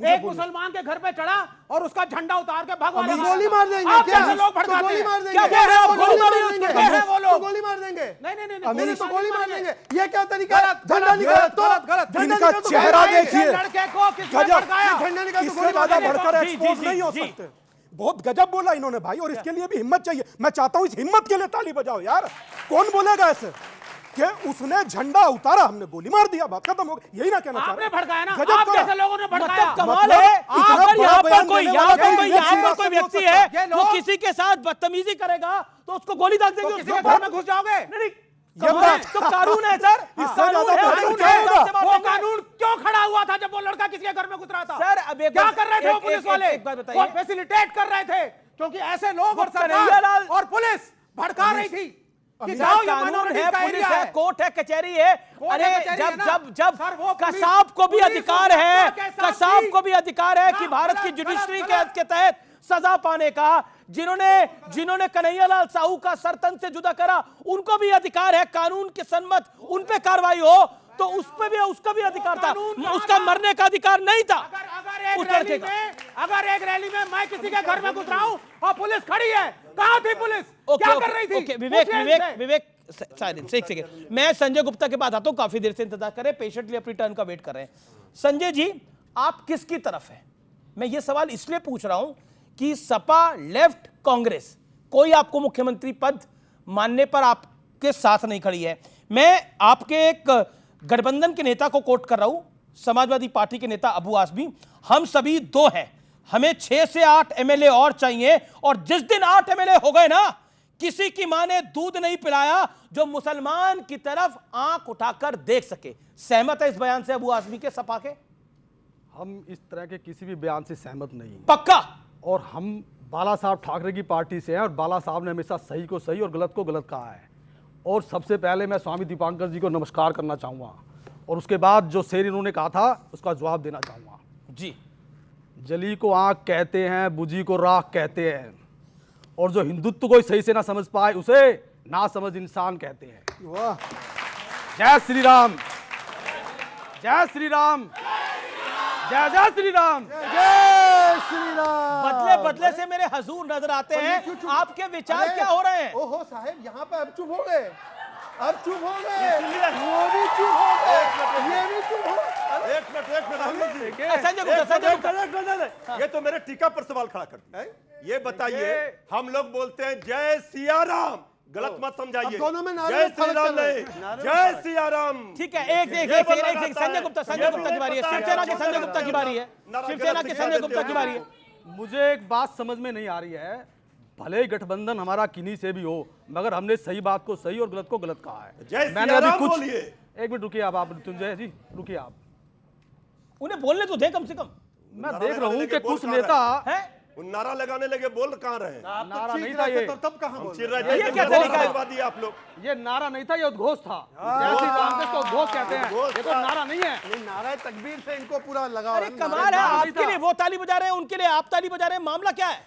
एक मुसलमान के घर पे चढ़ा और उसका झंडा उतार के भगवान गोली मार देंगे। आप जैसे लोग भड़काते हैं, क्या कह रहे हैं आप? गोली मार देंगे। नहीं, तो गोली मार देंगे। ये क्या तरीका है? झंडा निकाल तो गलत। इनका चेहरा देखिए, लड़के को किसने भड़काया? झंडा निकाल तो इससे ज्यादा बढ़कर एक्सपोज नहीं हो सकते। बहुत गजब बोला इन्होंने भाई, और इसके लिए भी हिम्मत चाहिए। मैं चाहता हूं इस हिम्मत के लिए ताली बजाओ यार। कौन बोलेगा ऐसे कि उसने झंडा उतारा, हमने गोली मार दिया, बात खत्म हो गई? यही ना कहना चाह रहे? आपने भड़काया ना, आप जैसे लोगों ने भड़काया। कमाल है। अगर यहाँ पर कोई व्यक्ति है वो किसी के साथ बदतमीजी करेगा तो उसको गोली दाग देंगे, किसी के घर में घुस जाओगे? ये बात तो कानून है सर, वो कानून क्यों खड़ा हुआ था जब वो लड़का किसी के घर में घुस रहा था? सर अब क्या कर रहे थे वो पुलिस वाले? एक बात बताइए। वो फैसिलिटेट कर रहे थे क्योंकि ऐसे लोग और सरकार और पुलिस भड़का रही थी कि जाओ ये माइनॉरिटी का एरिया है, कोर्ट है, कचहरी है। अरे जब कसाब को भी अधिकार है, कसाब को भी अधिकार है कि भारत की जुडिशरी के तहत सजा पाने का। जिन्होंने कन्हैयालाल साहू का सरतन से जुदा करा, उनको भी अधिकार है, कानून के सन्मत उन पे कार्रवाई हो तो उस पे भी उसका भी अधिकार था, उसका मरने का अधिकार नहीं था। अगर एक रैली में मैं किसी के घर में घुस रहा हूं और पुलिस खड़ी है, कहां थी पुलिस? क्या कर रही थी? विवेक साइलेंस, एक सेकंड। मैं संजय गुप्ता के पास आता हूं, काफी देर से इंतजार कर रहे हैं, पेशेंटली अपनी टर्न का वेट कर रहे हैं। संजय जी, आप किसकी तरफ हैं? मैं ये सवाल इसलिए पूछ रहा हूं कि सपा, लेफ्ट, कांग्रेस कोई आपको मुख्यमंत्री पद मानने पर आपके साथ नहीं खड़ी है। मैं आपके एक गठबंधन के नेता को कोट कर रहा हूं, समाजवादी पार्टी के नेता अबू आजमी, हम सभी दो हैं, हमें 6 से 8 एमएलए और चाहिए, और जिस दिन 8 एमएलए हो गए ना, किसी की मां ने दूध नहीं पिलाया जो मुसलमान की तरफ आंख उठाकर देख सके। सहमत है इस बयान से अबू आजमी के, सपा के? हम इस तरह के किसी भी बयान से सहमत नहीं। पक्का? और हम बाला साहब ठाकरे की पार्टी से हैं और बाला साहब ने हमेशा सही को सही और गलत को गलत कहा है। और सबसे पहले मैं स्वामी दीपांकर जी को नमस्कार करना चाहूँगा, और उसके बाद जो शेर इन्होंने कहा था उसका जवाब देना चाहूँगा। जी। जली को आँख कहते हैं, बुझी को राख कहते हैं, और जो हिंदुत्व को सही से ना समझ पाए उसे ना समझ इंसान कहते हैं। वाह, जय श्री राम, जय श्री राम, जय जय श्री राम, जय श्री राम। बदले से मेरे हजूर नजर आते हैं, आपके विचार क्या हो रहे हैं? ओहो साहब, यहाँ पे अब चुप हो गए, अब चुप हो गए, वो भी चुप हो गए, ये भी चुप हो गए। एक मिनट संजय गुप्ता, ये तो मेरे टीका पर सवाल खड़ा करते हैं। ये बताइए, हम लोग बोलते हैं जय सिया राम, गलत मत समझाइए। अब दोनों में नारे जय में फर्क श्री राम कर रहे नहीं, हैं। नारे में जय फर्क। सिया राम। ठीक है, एक संजय गुप्ता की बारी है, शिवसेना के संजय गुप्ता की बारी है, शिवसेना के संजय गुप्ता की बारी है। मुझे एक बात समझ में नहीं आ रही है, भले ही गठबंधन हमारा किन्हीं से भी हो, मगर हमने सही बात को सही और गलत को गलत कहा है। जय मैंने सिया अभी राम कुछ बोलिए। एक मिनट रुकिए आप मृत्युंजय जी, रुकिए आप। उन्हें बोलने तो दें कम से कम। मैं देख रहा हूं कि कुछ नेता हैं नारा लगाने लगे, बोल कहां रहे? नारा नहीं था ये, तब कहां बोल चिर रहे रहे ये क्या तरीका है? दिए आप लोग। ये नारा नहीं था, ये उद्घोष था। जय श्री राम को उद्घोष कहते हैं, ये तो नारा नहीं है। नहीं, नारा तकबीर से इनको पूरा लगा। अरे कमाल है, आपके लिए वो ताली बजा रहे हैं, उनके लिए आप ताली बजा रहे हैं, मामला क्या है?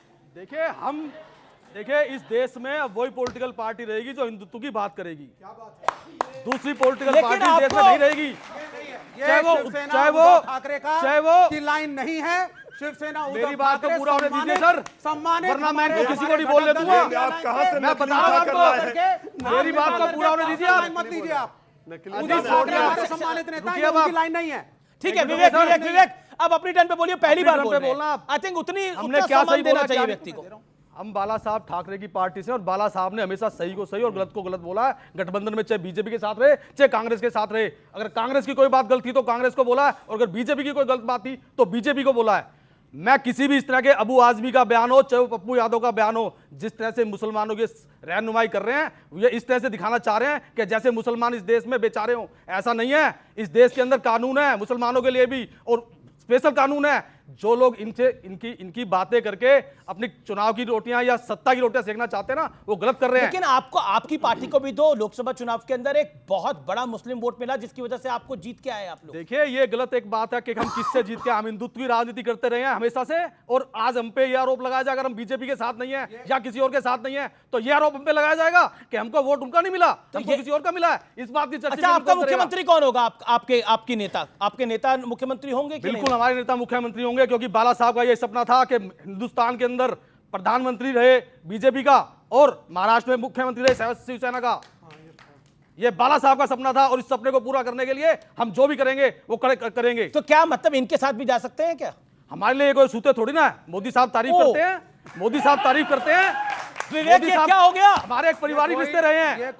देखिए इस देश में अब वही पॉलिटिकल पार्टी रहेगी जो हिंदुत्व की बात करेगी। क्या बात है? दूसरी पॉलिटिकल पार्टी इस देश में नहीं रहेगी। चाहे वो की लाइन नहीं है। शिवसेना मेरी बात को पूरा होने दीजिए सर, सम्मानित, वरना मैं इनको किसी को नहीं बोलने दूंगा। आप कहां से मैं बता रहा हूं आपको, मेरी बात को पूरा होने दीजिए आप। मत लीजिए आप। उद्धव ठाकरे हमारे सम्मानित नेता हैं, उनकी लाइन नहीं है। ठीक है विवेक, अब अपनी टर्न पे बोलिए, पहली बार बोल रहे हैं। बोलना आप। आई थिंक हमने क्या सही देना बोला, चाहिए क्या व्यक्ति को। हम बाला साहब ठाकरे की पार्टी से, और बाला साहब ने हमेशा सही को सही और गलत को गलत बोला है। गठबंधन में चाहे बीजेपी के साथ रहे, चाहे कांग्रेस के साथ रहे। अगर कांग्रेस की कोई बात गलत थी तो कांग्रेस को बोला है, और अगर बीजेपी की कोई गलत बात थी तो बीजेपी को बोला है। मैं किसी भी इस तरह के अबू आजमी का बयान हो, चाहे वो पप्पू यादव का बयान हो, जिस तरह से मुसलमानों की रहनुमाई कर रहे हैं, ये इस तरह से दिखाना चाह रहे हैं कि जैसे मुसलमान इस देश में बेचारे हों। ऐसा नहीं है, इस देश के अंदर कानून है मुसलमानों के लिए भी, और स्पेशल कानून है। जो लोग इनकी बातें करके अपनी चुनाव की रोटियां या सत्ता की रोटियां सेकना चाहते हैं ना, वो गलत कर रहे हैं। लेकिन आपको, आपकी पार्टी को भी तो लोकसभा चुनाव के अंदर एक बहुत बड़ा मुस्लिम वोट मिला, जिसकी वजह से आपको जीत के आए आप लोग। देखिए ये गलत एक बात है कि हम किससे जीत के, हम हिंदुत्व की राजनीति करते रहे हैं हमेशा से, और आज हम पे यह आरोप लगाया जाए अगर हम बीजेपी के साथ नहीं है या किसी और के साथ नहीं है तो यह आरोप हम पे लगाया जाएगा कि हमको वोट उनका नहीं मिला, हमको किसी और का मिला है। इस बात की चर्चा। अच्छा, आपका मुख्यमंत्री कौन होगा? आपके नेता मुख्यमंत्री होंगे? बिल्कुल हमारे नेता मुख्यमंत्री होंगे, क्योंकि बाला साहब का ये सपना था कि हिंदुस्तान के अंदर प्रधानमंत्री रहे बीजेपी का और महाराष्ट्र में मुख्यमंत्री रहे शिवसेना का। ये बाला साहब का सपना था, और इस सपने को पूरा करने के लिए हम जो भी करेंगे वो करेंगे। तो क्या मतलब इनके साथ भी जा सकते हैं क्या? हमारे लिए कोई सूते थोड़ी ना है। मोदी साहब तारीफ करते हैं, मोदी साहब तारीफ करते हैं। विवेक ये क्या हो गया? हमारे एक पारिवारिक रिश्ते रहे हैं,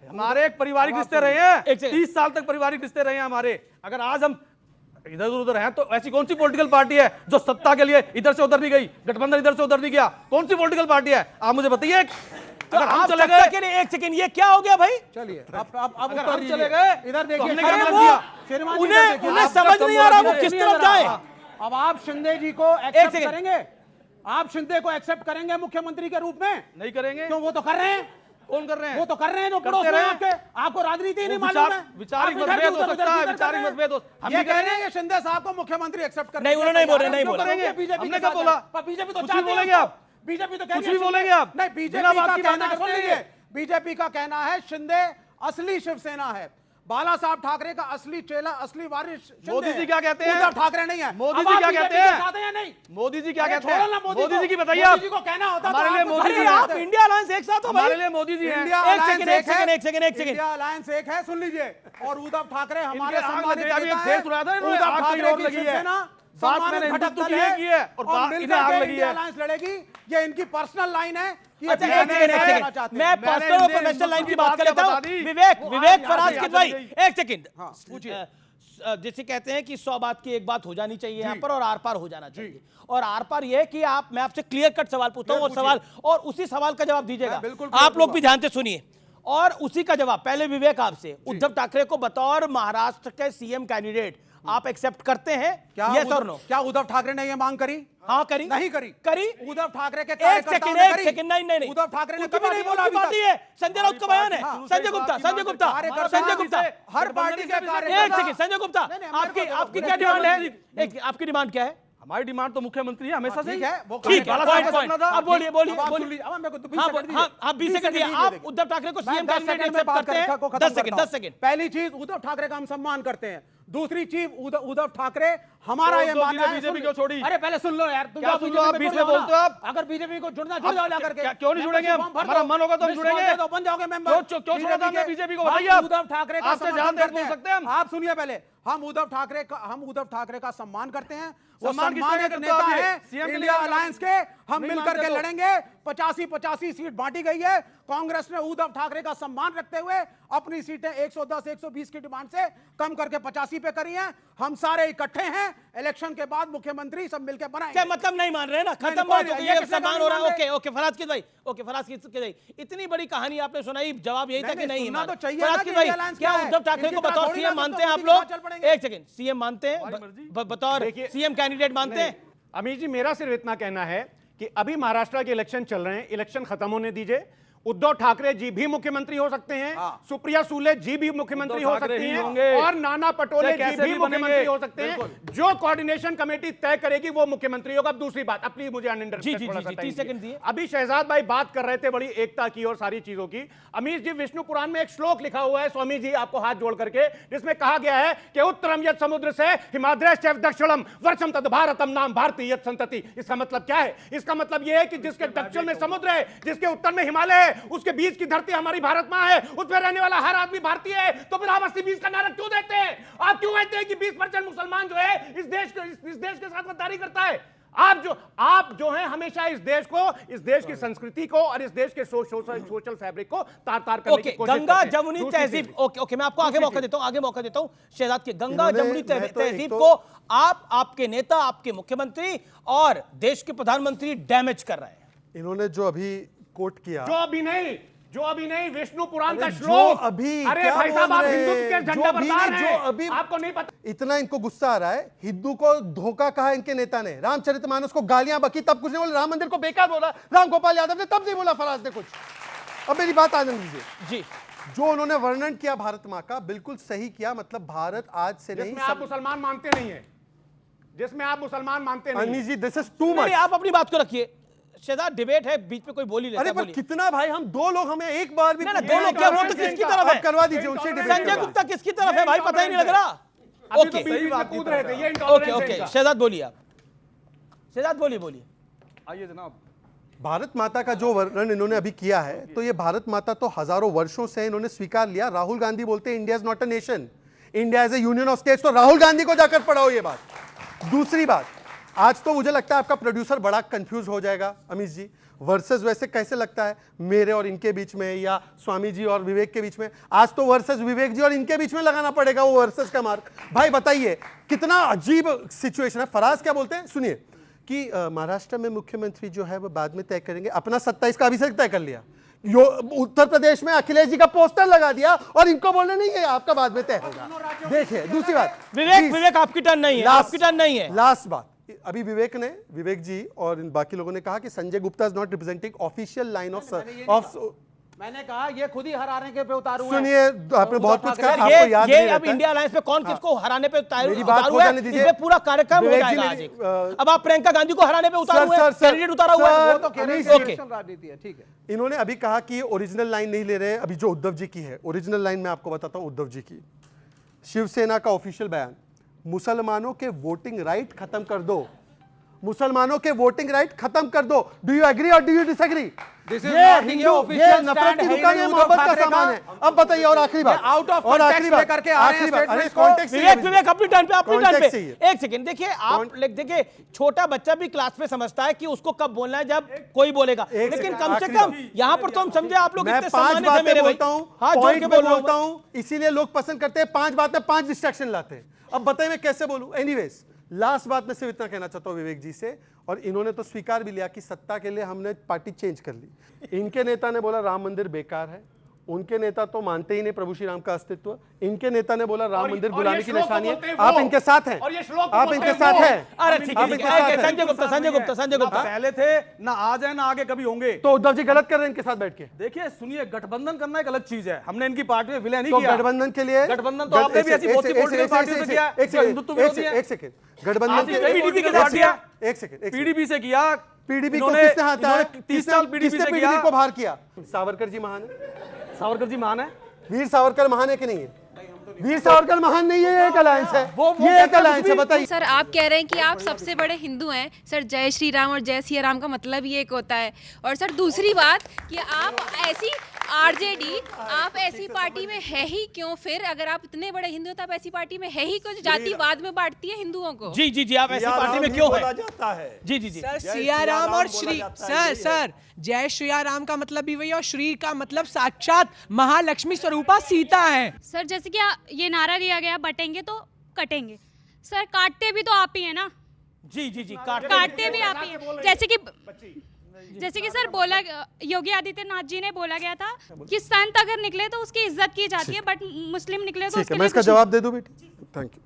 हमारे एक पारिवारिक रिश्ते रहे हैं, 30 साल तक पारिवारिक रिश्ते रहे हैं हमारे। अगर आज हम इधर उधर हैं तो ऐसी कौन सी पॉलिटिकल पार्टी है जो सत्ता के लिए इधर से उधर नहीं गई, गठबंधन इधर से उधर नहीं गया? कौन सी पॉलिटिकल पार्टी है आप मुझे बताइए। तो अगर हम चले गए के लिए, एक सेकंड, ये क्या हो गया भाई? चलिए अब अगर हम चले गए इधर देखिए, उन्हें समझ नहीं आ रहा वो किस तरफ जाए। अब आप शिंदे जी को एक्सेप्ट करेंगे? आप शिंदे को एक्सेप्ट करेंगे मुख्यमंत्री के रूप में? नहीं करेंगे। क्यों? वो तो कर रहे हैं। कौन कर रहे हैं? वो तो कर रहे हैं जो पड़ोस में आपके। आपको राजनीति नहीं मालूम है? विचारिक मतभेद हो सकता है, विचारिक मतभेद हो। हम ये कह रहे हैं कि शिंदे साहब को मुख्यमंत्री एक्सेप्ट करेंगे। नहीं, उन्होंने नहीं बोल रहे, नहीं बोल रहे। बीजेपी ने क्या बोला? बीजेपी तो चाहती है। बोलेंगे आप? बीजेपी तो कुछ भी बोलेंगे आप? नहीं, बीजेपी का कहना है, सुन लीजिए, बीजेपी का कहना है शिंदे असली शिवसेना है, बाला साहब ठाकरे का असली चेला, असली वारिस। मोदी जी क्या कहते हैं? उद्धव ठाकरे नहीं है। मोदी जी क्या कहते हैं? नहीं, मोदी जी क्या कहते हैं? मोदी जी की बताइए आप। मोदी जी को कहना होता हमारे लिए मोदी जी, आप इंडिया अलायंस एक साथ हो भाई। हमारे लिए मोदी जी हैं। इंडिया एक सेकंड, एक सेकंड। इंडिया अलायंस एक है, सुन लीजिए। और उद्धव ठाकरे हमारे सम्मानित अभी एक शेर सुनाया था, उद्धव ठाकरे की लगी है शिवसेना बात मैंने सम्मानित घटक हिंदुत्व दल की है, की है, और मिलकर आग के लगी इंडिया है। अलायंस लड़ेगी। ये इनकी पर्सनल लाइन है कि अच्छा, एक सेकंड, मैं पर्सनल और प्रोफेशनल लाइन की बात कर लेता हूं। विवेक फराज किदवाई, एक सेकंड। जैसे कहते हैं कि 100 बात की एक बात हो जानी चाहिए यहाँ पर, और आर पार हो जाना चाहिए। और आर पार ये कि आप, मैं आपसे क्लियर कट सवाल पूछता हूँ, और सवाल और उसी सवाल का जवाब दीजिएगा। आप लोग भी ध्यान से सुनिए, और उसी का जवाब। पहले विवेक आपसे, उद्धव ठाकरे को बतौर महाराष्ट्र के सीएम कैंडिडेट आप एक्सेप्ट करते हैं? यस और नो? क्या उद्धव ठाकरे ने ये मांग करी? हाँ करी। नहीं करी? करी। उद्धव ठाकरे के एक कार्यकर्ताओं ने करी? सेकंड, नहीं। उद्धव ठाकरे ने कभी कभी नहीं बोला अभी तक। है संजय राउत का बयान है। संजय गुप्ता हर पार्टी के कार्यकर्ता। एक सेकंड, संजय गुप्ता, आपकी क्या डिमांड है? आपकी डिमांड क्या है? हमारी डिमांड तो मुख्यमंत्री है हमेशा से। ठीक है, अब बोलिए। हाँ, 20 सेकंड दिया। आप उद्धव ठाकरे को सीएम कैंडिडेट एक्सेप्ट करते हैं? 10 सेकंड। पहली चीज, उद्धव ठाकरे का हम सम्मान करते हैं। दूसरी चीज, उद्धव ठाकरे हमारा ये मानना है। बीजेपी क्यों छोड़ी? अरे पहले सुन लो यार, क्या सुन लो? आप बीच में बोलते हो आप। अगर बीजेपी को जुड़ना जुड़ जाओ जाकर के। क्यों नहीं जुड़ेंगे हम? हमारा मन होगा तो हम जुड़ेंगे। तो बन जाओगे मेंबर। क्यों छोड़ा था हमने बीजेपी को? बताइए आप। उद्धव ठाकरे का आपसे जान दे बोल सकते हैं हम। आप सुनिए पहले, हम उद्धव ठाकरे का सम्मान करते हैं। वो सम्मान सम्मानित नेता है इंडिया अलायंस के। हम मिलकर के लड़ेंगे 85 सीट बांटी गई है। कांग्रेस ने उद्धव ठाकरे का सम्मान रखते हुए अपनी सीटें 110 120 की डिमांड से कम करके 85 पे करी हैं। हम सारे इकट्ठे हैं, इलेक्शन के बाद मुख्यमंत्री सब मिलकर बनाएंगे। क्या मतलब नहीं मान रहे ना, खत्म बात हो गई है, सम्मान हो रहा है। ओके ओके फराज की भाई, ओके फराज की भाई, इतनी बड़ी कहानी आपने सुनाई, जवाब यही था कि नहीं सुनना तो चाहिए फराज ना की कि भाई, इंडिया अलायंस क्या क्या है? उद्धव ठाकरे को इनकी बतौर तरह सीएम थोड़ी मानते हैं ना आप तो मोदी लोग? के बाद चल पड़ेंगे। एक सेकंड, सीएम मानते हैं, बतौर सीएम कैंडिडेट मानते हैं? अमित जी, मेरा सिर्फ इतना कहना है कि अभी महाराष्ट्र के इलेक्शन चल रहे हैं, इलेक्शन खत्म होने दीजिए। उद्धव ठाकरे जी भी मुख्यमंत्री हो सकते हैं, सुप्रिया सुले जी भी मुख्यमंत्री हो सकती हैं, और नाना पटोले जी भी मुख्यमंत्री हो सकते हैं। जो कोऑर्डिनेशन कमेटी तय करेगी वो मुख्यमंत्री होगा। अब दूसरी बात, अपनी मुझे अनइंटरप्टेड 30 सेकंड दिए। अभी शहजाद भाई बात कर रहे थे बड़ी एकता की और सारी चीजों की। अमीश जी, विष्णु पुराण में एक श्लोक लिखा हुआ है, स्वामी जी आपको हाथ जोड़ करके, जिसमें कहा गया है कि उत्तरम यत् समुद्र से हिमाद्रश्च दक्षिणम वर्षम तद भारतम नाम भारती यत् संतति। इसका मतलब क्या है? इसका मतलब यह है कि जिसके दक्षिण में समुद्र है, जिसके उत्तर में हिमालय है, उसके बीच की धरती हमारी भारत मां है, उसमें रहने वाला हर आदमी भारतीय है। तो फिर आप 80-20 का नारा क्यों देते हैं? आप क्यों कहते हैं कि 20% मुसलमान जो है इस देश के साथ गद्दारी करता है? आप जो हैं हमेशा इस देश की संस्कृति को और इस देश के सोशल फैब्रिक को तार करने की कोशिश गंगा करते हैं। जमुनी तहजीब, ओके मैं आपको आगे मौका देता हूं शहजाद के। गंगा जमुनी तहजीब को आपके नेता, आपके मुख्यमंत्री और देश के प्रधानमंत्री डैमेज कर रहे हैं। इन्होंने जो अभी कोट किया, जो अभी नहीं विष्णु पुराण का श्लोक अभी, अरे भाई साहब, आप हिंदुत्व के झंडा बरदार हैं, आपको नहीं पता? इतना इनको गुस्सा आ रहा है। हिंदू को धोखा कहा इनके नेता ने, रामचरितमानस को गालियां बकी तब कुछ नहीं बोला, राम मंदिर को बेकार बोला राम गोपाल यादव ने तब नहीं बोला फराज ने कुछ। अब मेरी बात आनंद लीजिए जी, जो उन्होंने वर्णन किया भारत माँ का, बिल्कुल सही किया। मतलब भारत आज से नहीं, जिसमें आप मुसलमान मानते नहीं है, जिसमें आप मुसलमान मानते नहीं। Anil ji, this is too much. आप अपनी बात को रखिए, शहजाद डिबेट है, बीच में कोई बोल ही लेता है। अरे पर कितना भाई, हम दो लोग, हमें एक बार भी ना दो लोग क्या, वो तो किसकी तरफ है? करवा दीजिए उनसे डिबेट। संजय गुप्ता किसकी तरफ है भाई, पता ही नहीं लग रहा। ओके ओके शहजाद बोलिए, आप शहजाद बोलिए। आइए जनाब, भारत माता का जो वर्णन इन्होंने अभी किया है, तो ये भारत माता तो हजारों वर्षों से इन्होंने स्वीकार लिया। राहुल गांधी बोलते हैं India is not a nation, India is A union of states. तो राहुल गांधी को जाकर पढ़ाओ ये बात। दूसरी बात, आज तो मुझे लगता है आपका प्रोड्यूसर बड़ा कंफ्यूज हो जाएगा अमित जी। वर्सेस वैसे कैसे लगता है मेरे और इनके बीच में, या स्वामी जी और विवेक के बीच में? आज तो वर्सेस विवेक जी और इनके बीच में लगाना पड़ेगा वो वर्सेस का मार्क। भाई बताइए कितना अजीब सिचुएशन है। फराज क्या बोलते हैं सुनिए, कि महाराष्ट्र में मुख्यमंत्री जो है वो बाद में तय करेंगे, अपना 27 का अभिषेक तय कर लिया। उत्तर प्रदेश में अखिलेश जी का पोस्टर लगा दिया और इनको बोलने नहीं है आपका बाद में तय होगा। देखिए दूसरी बात, विवेक आपकी टर्न नहीं है, आपकी टर्न नहीं है। लास्ट बात, अभी विवेक जी और इन बाकी लोगों ने कहा कि Sanjay Gupta is not representing official line of मैंने कहा ये खुद ही हराने के पे उतारू। सुनिए, आपने बहुत कुछ कहा, आपको याद ये नहीं अब रहता। इंडिया अलायंस पे कौन किसको हराने पे उतारू है, इसमें पूरा कार्यक्रम हो जाएगा आज एक। अब आप प्रियंका गांधी को हराने पे उतारू है, कैंडिडेट उतारा हुआ है, वो तो राजनीति है, ठीक है। इन्होंने अभी कहा कि ओरिजिनल लाइन नहीं ले रहे। अभी जो उद्धव जी की है ओरिजिनल लाइन, मैं आपको बताता हूं उद्धव जी की। शिवसेना का ऑफिशियल बयान, मुसलमानों के वोटिंग राइट खत्म कर दो, मुसलमानों के वोटिंग राइट खत्म कर दो। डू यू एग्री और डू यू डिसएग्री? ये नफरत की दुकान है, मोहब्बत का सामान है। अब बताइए, और आखिरी बात, आउट ऑफ और आखिरी बात, करके आ रहे हैं विवेक अपनी टर्न पे, एक सेकंड देखिए, आप देखिए छोटा बच्चा भी क्लास में समझता है कि उसको कब बोलना है, जब कोई बोलेगा, लेकिन कम से कम यहाँ पर तो हम समझे आप लोग इतने सम्मानित हैं मेरे भाई। हाँ, पॉइंट पे बोलता हूँ, इसीलिए लोग पसंद करते हैं। 5 बात में 5 डिस्ट्रैक्शन लाते हैं। अब बताइए मैं कैसे बोलूं? एनीवेज, लास्ट बात में सिर्फ इतना कहना चाहता हूं विवेक जी से, और इन्होंने तो स्वीकार भी लिया कि सत्ता के लिए हमने पार्टी चेंज कर ली। इनके नेता ने बोला राम मंदिर बेकार है, उनके नेता तो मानते ही नहीं प्रभु श्री राम का अस्तित्व। इनके नेता ने बोला राम मंदिर गुलामी की निशानी है। आप इनके साथ हैं, आप इनके साथ हैं। अरे ठीक है, संजय गुप्ता पहले थे ना, आज है ना आगे कभी होंगे। तो उद्धव जी गलत कर रहे हैं इनके साथ बैठ के। देखिए सुनिए, गठबंधन करना एक अलग चीज है, हमने इनकी पार्टी में विलय नहीं तो किया। गठबंधन के लिए गठबंधन तो आपने भी ऐसी बहुत सी पॉलिटिकल पार्टियों से किया, हिंदुत्व विरोधी है। एक सेकंड, गठबंधन पीडीपी के साथ किया, एक सेकंड, पीडीपी से किया, पीडीपी को किसने हटाया? 30 साल पीडीपी से किया, को बाहर किया। सावरकर जी महान है, सावरकर जी महान है, वीर सावरकर महान है कि नहीं है? वीर सावरकर महान नहीं है, ये एक अलायंस है, ये एक अलायंस है। बताइए सर, आप कह रहे हैं कि आप सबसे बड़े हिंदू हैं। सर, जय श्री राम और जय सिया राम का मतलब ही एक होता है। और सर दूसरी बात कि आप ऐसी आरजेडी आप ऐसी पार्टी में है ही क्यों फिर? अगर आप इतने बड़े हिंदू हैं तो आप ऐसी पार्टी में है ही क्यों जो जातिवाद में बांटती है हिंदुओं को? जी जी जी, आप ऐसी पार्टी में क्यों हैं? जाता है जी जी जी। सर सियाराम और श्री सर जय श्री राम का मतलब भी वही और श्री का मतलब साक्षात महालक्ष्मी स्वरूपा सीता है। सर जैसे कि ये नारा दिया गया बटेंगे तो कटेंगे, सर काटते भी तो आप ही है ना। जी जी जी, काटते भी आप ही हैं। जैसे कि सर बोला योगी आदित्यनाथ जी ने बोला गया था कि संत अगर निकले तो उसकी इज्जत की जाती है, बट मुस्लिम निकले तो उसके मैं लिए इसका जवाब दे दूं बेटी? Thank you.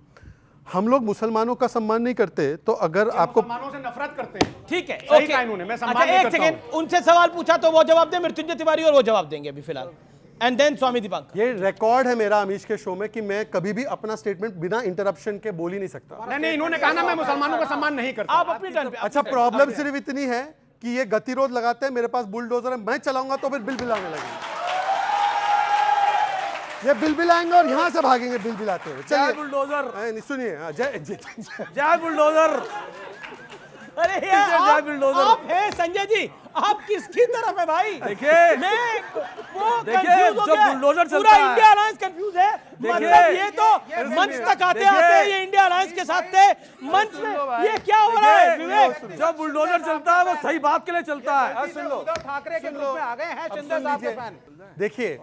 हम लोग मुसलमानों का सम्मान नहीं करते तो अगर आपको मुसलमानों से नफरत करते हैं। ठीक है, सही ओके। कहा इन्होंने, मैं अच्छा सम्मान नहीं एक करता सेकंड, हूं। उनसे सवाल पूछा तो वो जवाब दे, मृत्युंजय तिवारी और वो जवाब देंगे अभी फिलहाल, एंड देन स्वामी दीपांकर। ये रिकॉर्ड है मेरा अमीश के शो में कि मैं कभी भी अपना स्टेटमेंट बिना इंटरप्शन के बोल ही नहीं सकता। नहीं, इन्होंने कहा ना मैं मुसलमानों का सम्मान नहीं करता। आप अपनी टर्न पे। अच्छा, प्रॉब्लम सिर्फ इतनी है कि ये गतिरोध लगाते हैं, मेरे पास बुलडोजर है, मैं चलाऊंगा तो फिर बिल आने लगेंगे। ये बिल आएंगे और यहां से भागेंगे बिल आते हुए। चलिए बुलडोजर, सुनिए, जय बुलडोजर। अरे यार आप हैं संजय जी, आप किसकी तरफ है भाई? देखिए, मैं वो देखिए, कंफ्यूज हो जो गया। बुलडोजर पूरा चलता है। इंडिया अलायंस कंफ्यूज है। मतलब ये तो मंच तक आते आते ये इंडिया अलायंस के साथ थे, मंच में ये क्या हो रहा है विवेक? जो बुलडोजर चलता है वो सही बात के लिए चलता है। सुन लो, उद्धव ठाकरे के ग्रुप में आ गए हैं शिंदे साहब के फैन। देखिए,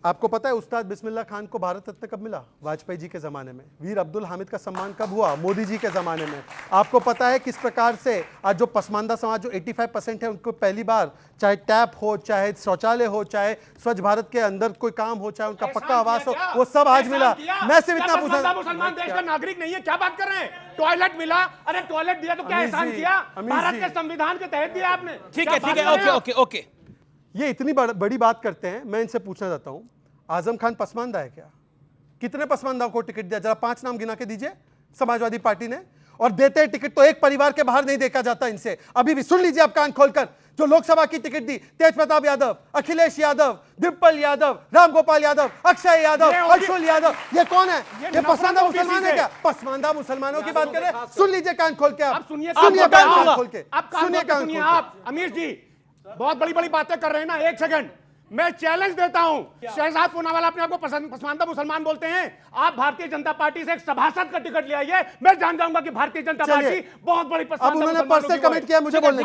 आपको पता है उस्ताद बिस्मिल्लाह खान को भारत रत्न कब मिला? वाजपेयी जी के जमाने में। वीर अब्दुल हामिद का सम्मान कब हुआ? मोदी जी के जमाने में। आपको पता है किस प्रकार से आज जो पसमानदा समाज जो 85% है उनको पहली बार चाहे टैप हो, चाहे शौचालय हो, चाहे स्वच्छ भारत के अंदर कोई काम हो, चाहे उनका पक्का आवास हो, वो सब आज मिला। मैं सिर्फ इतना पूछा, मुसलमान देश का नागरिक नहीं है, क्या बात कर रहे हैं? टॉयलेट मिला, अरे टॉयलेट दिया तो क्या एहसान किया? भारत के संविधान के तहत दिया आपने। ठीक है ठीक है, ओके ओके ओके। ये इतनी बड़ी बात करते हैं, मैं इनसे पूछना चाहता हूं, आजम खान पसमानदा है क्या? कितने पसमानदाओं को टिकट दिया? जरा 5 नाम गिना के दीजिए समाजवादी पार्टी ने। और देते हैं टिकट तो एक परिवार के बाहर नहीं देखा जाता इनसे। अभी भी सुन लीजिए आप कान खोलकर, जो लोकसभा की टिकट दी, तेज प्रताप यादव, अखिलेश यादव, दिप्पल यादव, रामगोपाल यादव, अक्षय यादव, अंशुल यादव, ये कौन है? ये पसमानदा मुसलमान है क्या? पसमानदा मुसलमानों की बात करें, सुन लीजिए कान खोल के। आप सुनिए कान खोल के, सुनिए कान खोल के। आप अमीर जी बहुत बड़ी बड़ी बातें कर रहे हैं ना, एक सेकंड मैं चैलेंज देता हूं। शहजाद पूनावाला अपने आप को पसमानदा मुसलमान बोलते हैं, आप भारतीय जनता पार्टी से एक सभासद का टिकट ले आइए, मैं जान जाऊंगा कि भारतीय जनता पार्टी बहुत बड़ी पसमानदा। अब उन्होंने पर्सनल कमेंट किया, मुझे बोलने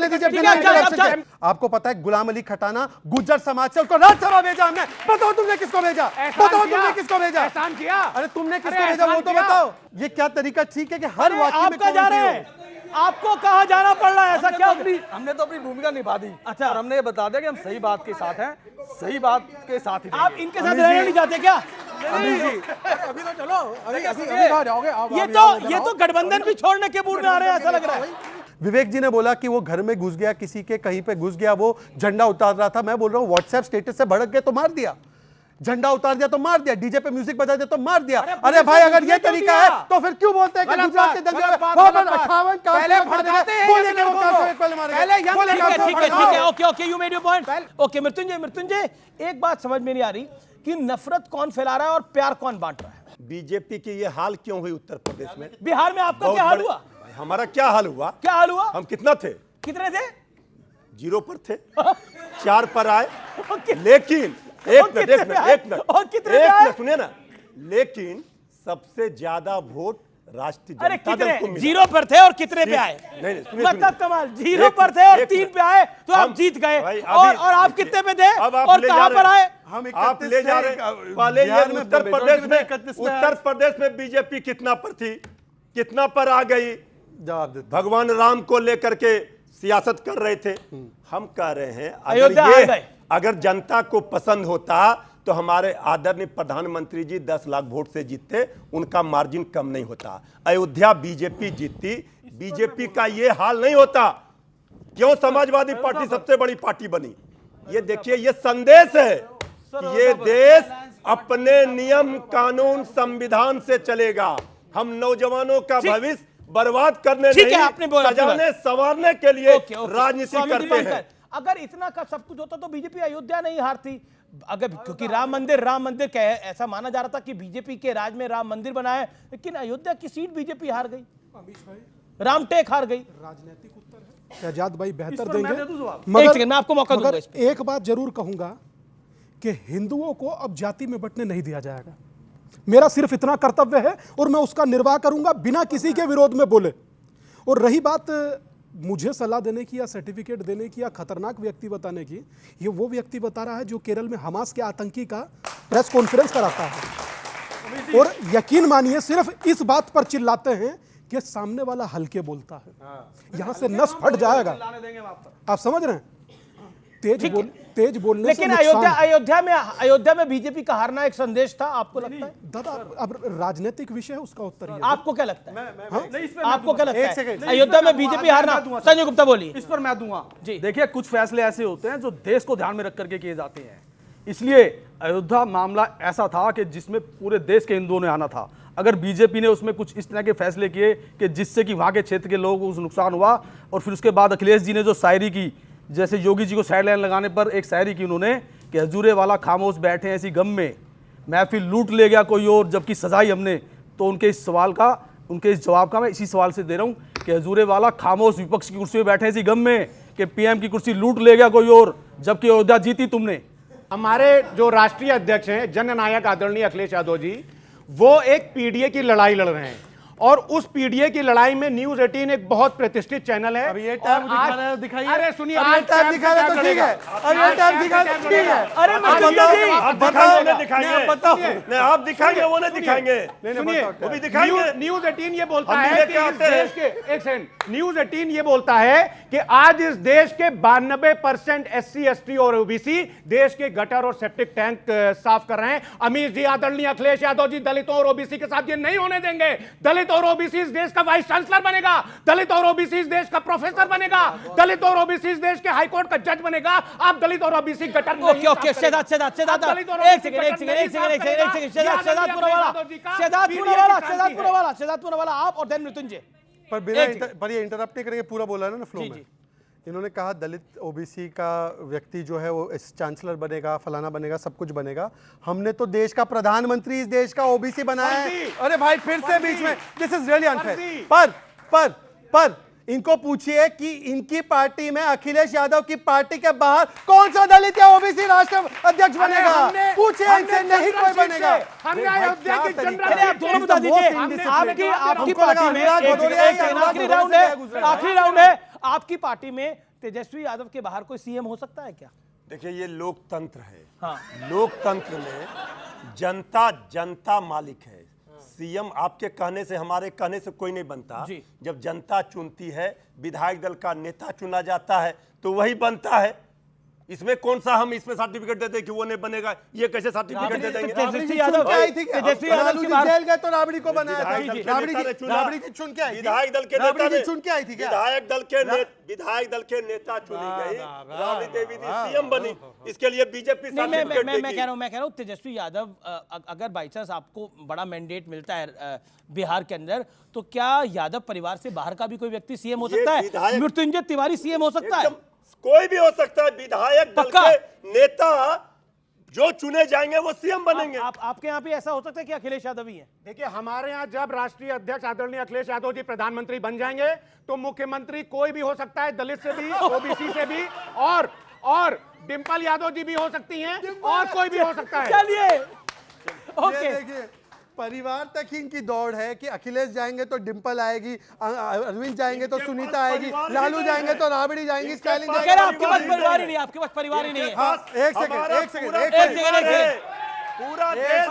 दीजिए। आपको पता है गुलाम अली खटाना गुज्जर समाज से, उसको राज्यसभा भेजा हमने। बताओ तुमने किसको भेजा? बताओ तुमने किसको भेजा? एहसान किया? अरे तुमने किसको भेजा वो तो बताओ। ये क्या तरीका ठीक है कि हर वाक्य में आपका जा रहे हैं, आपको कहां जाना पड़ रहा है? ऐसा क्या? हमने तो अपनी भूमिका निभा दी। अच्छा, और हमने ये बता दिया कि हम सही बात के साथ हैं, सही बात के साथ ही। आप इनके साथ रहना नहीं चाहते क्या? अभी तो चलो, अभी कहाँ जाओगे? ये तो गठबंधन भी छोड़ने के मूड में आ रहे हैं, ऐसा लग रहा है। विवेक जी ने बोला कि वो घर में घुस गया, किसी के कहीं पे घुस गया, वो झंडा उतार रहा था। मैं बोल रहा हूँ व्हाट्सएप स्टेटस से भड़क गए तो मार दिया, झंडा उतार दिया तो मार दिया, डीजे पे म्यूजिक बजा दिया तो मार दिया। अरे भाई अगर ये तरीका है तो फिर क्यों बोलते हैं कि गुजरात के दंगे में 58 okay okay, you made your point. Okay Mrityunjay, एक बात समझ में नहीं आ रही कि नफरत कौन फैला रहा है और प्यार कौन बांट रहा है? बीजेपी की ये हाल क्यों हुई उत्तर प्रदेश में? बिहार में आपका क्या हाल हुआ? हमारा क्या हाल हुआ? क्या हाल हुआ? हम कितना थे? कितने थे? 0 पर थे, 4 पर आए। लेकिन एक मिनट सुनिए ना, लेकिन सबसे ज्यादा वोट राष्ट्रीय जनता दल को मिला। 0 पर थे और कितने पे आए? मतलब कमाल, 0 पर थे और 3 पे आए तो आप जीत गए। और आप कितने पे थे और कहां पर आए? आप ले जा रहे हैं। पहले ये उत्तर प्रदेश में बीजेपी कितना पर थी, कितना पर आ गई? जवाब दे। भगवान राम को लेकर के सियासत कर रहे थे। हम कह रहे हैं अगर जनता को पसंद होता तो हमारे आदरणीय प्रधानमंत्री जी 10 लाख वोट से जीतते, उनका मार्जिन कम नहीं होता। अयोध्या बीजेपी जीतती, बीजेपी का ये हाल नहीं होता। क्यों समाजवादी पार्टी सबसे बड़ी पार्टी बनी? ये देखिए, ये संदेश है कि ये देश अपने नियम कानून संविधान से चलेगा। हम नौजवानों का भविष्य बर्बाद करने नहीं, सजाने संवारने के लिए राजनीति करते हैं। अगर इतना का सब कुछ होता तो बीजेपी अयोध्या नहीं हारती। अगर क्योंकि राम मंदिर ऐसा माना जा रहा था कि बीजेपी के राज में राम मंदिर बना है, लेकिन अयोध्या की सीट बीजेपी हार गई, रामटेक हार गई। राजनीतिक उत्तर है। एजाज भाई बेहतर पर मैं देंगे, दे दूं जवाब। एक सेकंड, मैं आपको मौका दूंगा इस पे। एक बात जरूर कहूंगा कि हिंदुओं को अब जाति में बंटने नहीं दिया जाएगा। मेरा सिर्फ इतना कर्तव्य है और मैं उसका निर्वाह करूंगा बिना किसी के विरोध में बोले। और रही बात मुझे सलाह देने की या सर्टिफिकेट देने की या खतरनाक व्यक्ति बताने की, ये वो व्यक्ति बता रहा है जो केरल में हमास के आतंकी का प्रेस कॉन्फ्रेंस कराता है और यकीन मानिए सिर्फ इस बात पर चिल्लाते हैं कि सामने वाला हल्के बोलता है। यहां से नस फट जाएगा। आप समझ रहे हैं? तेज बोलने लेकिन से नुकसान। अयोध्या में बीजेपी का हारना एक संदेश था, आपको लगता है? दादा अब राजनीतिक विषय है, उसका उत्तर ये। आपको क्या लगता है? आपको क्या लगता एक है सेकंड। अयोध्या में बीजेपी हारना? संजय गुप्ता बोलिए। इस पर मैं दूंगा जी। देखिए, कुछ फैसले ऐसे होते हैं जो देश को ध्यान में रख करके किए जाते हैं। इसलिए अयोध्या मामला ऐसा था कि जिसमें पूरे देश के हिंदुओं ने आना था। अगर बीजेपी ने उसमें कुछ इस तरह के फैसले किए कि जिससे कि वहाँ के क्षेत्र के लोगों को नुकसान हुआ, और फिर उसके बाद अखिलेश जी ने जो शायरी की, जैसे योगी जी को साइड लाइन लगाने पर एक शायरी की उन्होंने कि हजूरे वाला खामोश बैठे हैं ऐसी गम में, महफिल लूट ले गया कोई और जबकि सजाई हमने। तो उनके इस जवाब का मैं इसी सवाल से दे रहा हूँ कि हजूरे वाला खामोश विपक्ष की कुर्सी में बैठे ऐसी गम में कि पीएम की कुर्सी लूट ले गया कोई और जबकि अयोध्या जीती तुमने। हमारे जो राष्ट्रीय अध्यक्ष हैं जननायक आदरणीय अखिलेश यादव जी, वो एक पीडीए की लड़ाई लड़ रहे हैं और उस पीडीए की लड़ाई में न्यूज 18 एक बहुत प्रतिष्ठित चैनल है। अब ये टाइम दिखाइए। अरे सुनिए, अब ये टाइम दिखा रहे तो ठीक है। अब ये टाइम दिखा तो ठीक है। अरे आप दिखाएंगे, वो नहीं दिखाएंगे। सुनिए, वो भी दिखाएंगे। न्यूज 18 ये बोलता है कि इस देश के, एक सेकंड, न्यूज 18 ये बोलता है कि आज इस देश के 92% SC ST और ओबीसी देश के गटर और सेप्टिक टैंक साफ कर रहे हैं। अमित जी, आदरणीय अखिलेश यादव जी दलितों और ओबीसी के साथ ये नहीं होने देंगे। दलित और ओबीसी इस देश का वाइस चांसलर बनेगा, दलित और ओबीसी इस देश का प्रोफेसर बनेगा, दलित और ओबीसी इस देश के हाईकोर्ट का जज बनेगा। आप दलित और OBC gutter okay okay Shehzad Poonawalla आप और देन मृत्युंजय। पर ये इंटरप्ट नहीं करेंगे, पूरा बोला है ना फ्लो में। इन्होंने कहा दलित ओबीसी का व्यक्ति जो है वो चांसलर बनेगा, फलाना बनेगा, सब कुछ बनेगा। हमने तो देश का प्रधानमंत्री इस देश का ओबीसी बनाया है। अरे भाई फिर से बीच में, दिस इज रियली अनफेयर। पर इनको पूछिए कि इनकी पार्टी में अखिलेश यादव की पार्टी के बाहर कौन सा दलित या ओबीसी राष्ट्र अध्यक्ष बनेगा? पूछिए इनसे, नहीं कोई बनेगा। हमने अयोध्या की आप दोनों बता दीजिए, आपकी पार्टी में आखिरी राउंड है, आपकी पार्टी में तेजस्वी यादव के बाहर कोई सीएम हो सकता है क्या? देखिए, ये लोकतंत्र है। हाँ। लोकतंत्र में जनता मालिक है। सीएम आपके कहने से, हमारे कहने से कोई नहीं बनता। जब जनता चुनती है, विधायक दल का नेता चुना जाता है तो वही बनता है। इसमें कौन सा हम इसमें सर्टिफिकेट देते हैं कि वो नहीं बनेगा? ये कैसे सर्टिफिकेट दे देंगे? तेजस्वी यादव जेल गए तो राबड़ी को बनाया था। राबड़ी की चुन के आई थी। विधायक दल के नेता ने चुन के आई थी क्या? विधायक दल के नेता चुनी गई, राबड़ी देवी सीएम बनी। इसके लिए बीजेपी सर्टिफिकेट देगी। मैं कह रहा हूँ तेजस्वी यादव, अगर बाई चांस आपको बड़ा मैंडेट मिलता है बिहार के अंदर, तो क्या यादव परिवार से बाहर का भी कोई व्यक्ति सीएम हो सकता है? मृत्युंजय तिवारी सीएम हो सकता है? कोई भी हो सकता है। विधायक दल के नेता जो चुने जाएंगे वो सीएम बनेंगे। आपके यहाँ पे ऐसा हो सकता है कि अखिलेश यादव ही है? देखिए, हमारे यहाँ जब राष्ट्रीय अध्यक्ष आदरणीय अखिलेश यादव जी प्रधानमंत्री बन जाएंगे तो मुख्यमंत्री कोई भी हो सकता है, दलित से भी, ओबीसी से भी, और डिंपल यादव जी भी हो सकती हैं, और कोई भी हो सकता है। चलिए, ओके, देखिए परिवार तक ही इनकी दौड़ है कि अखिलेश जाएंगे तो डिंपल आएगी, अरविंद जाएंगे तो सुनीता आएगी, लालू जाएंगे तो राबड़ी जाएंगी, स्टालिन जाएंगे। आपके पास परिवार ही नहीं है, आपके पास परिवार ही नहीं है। एक सेकंड पूरा देश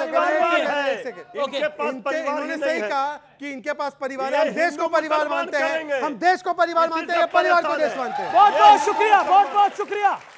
इन्होंने सही कहा कि इनके पास परिवार है। हम देश को परिवार मानते हैं, हम देश को परिवार मानते हैं, परिवार को देश मानते हैं। बहुत बहुत शुक्रिया, बहुत बहुत शुक्रिया।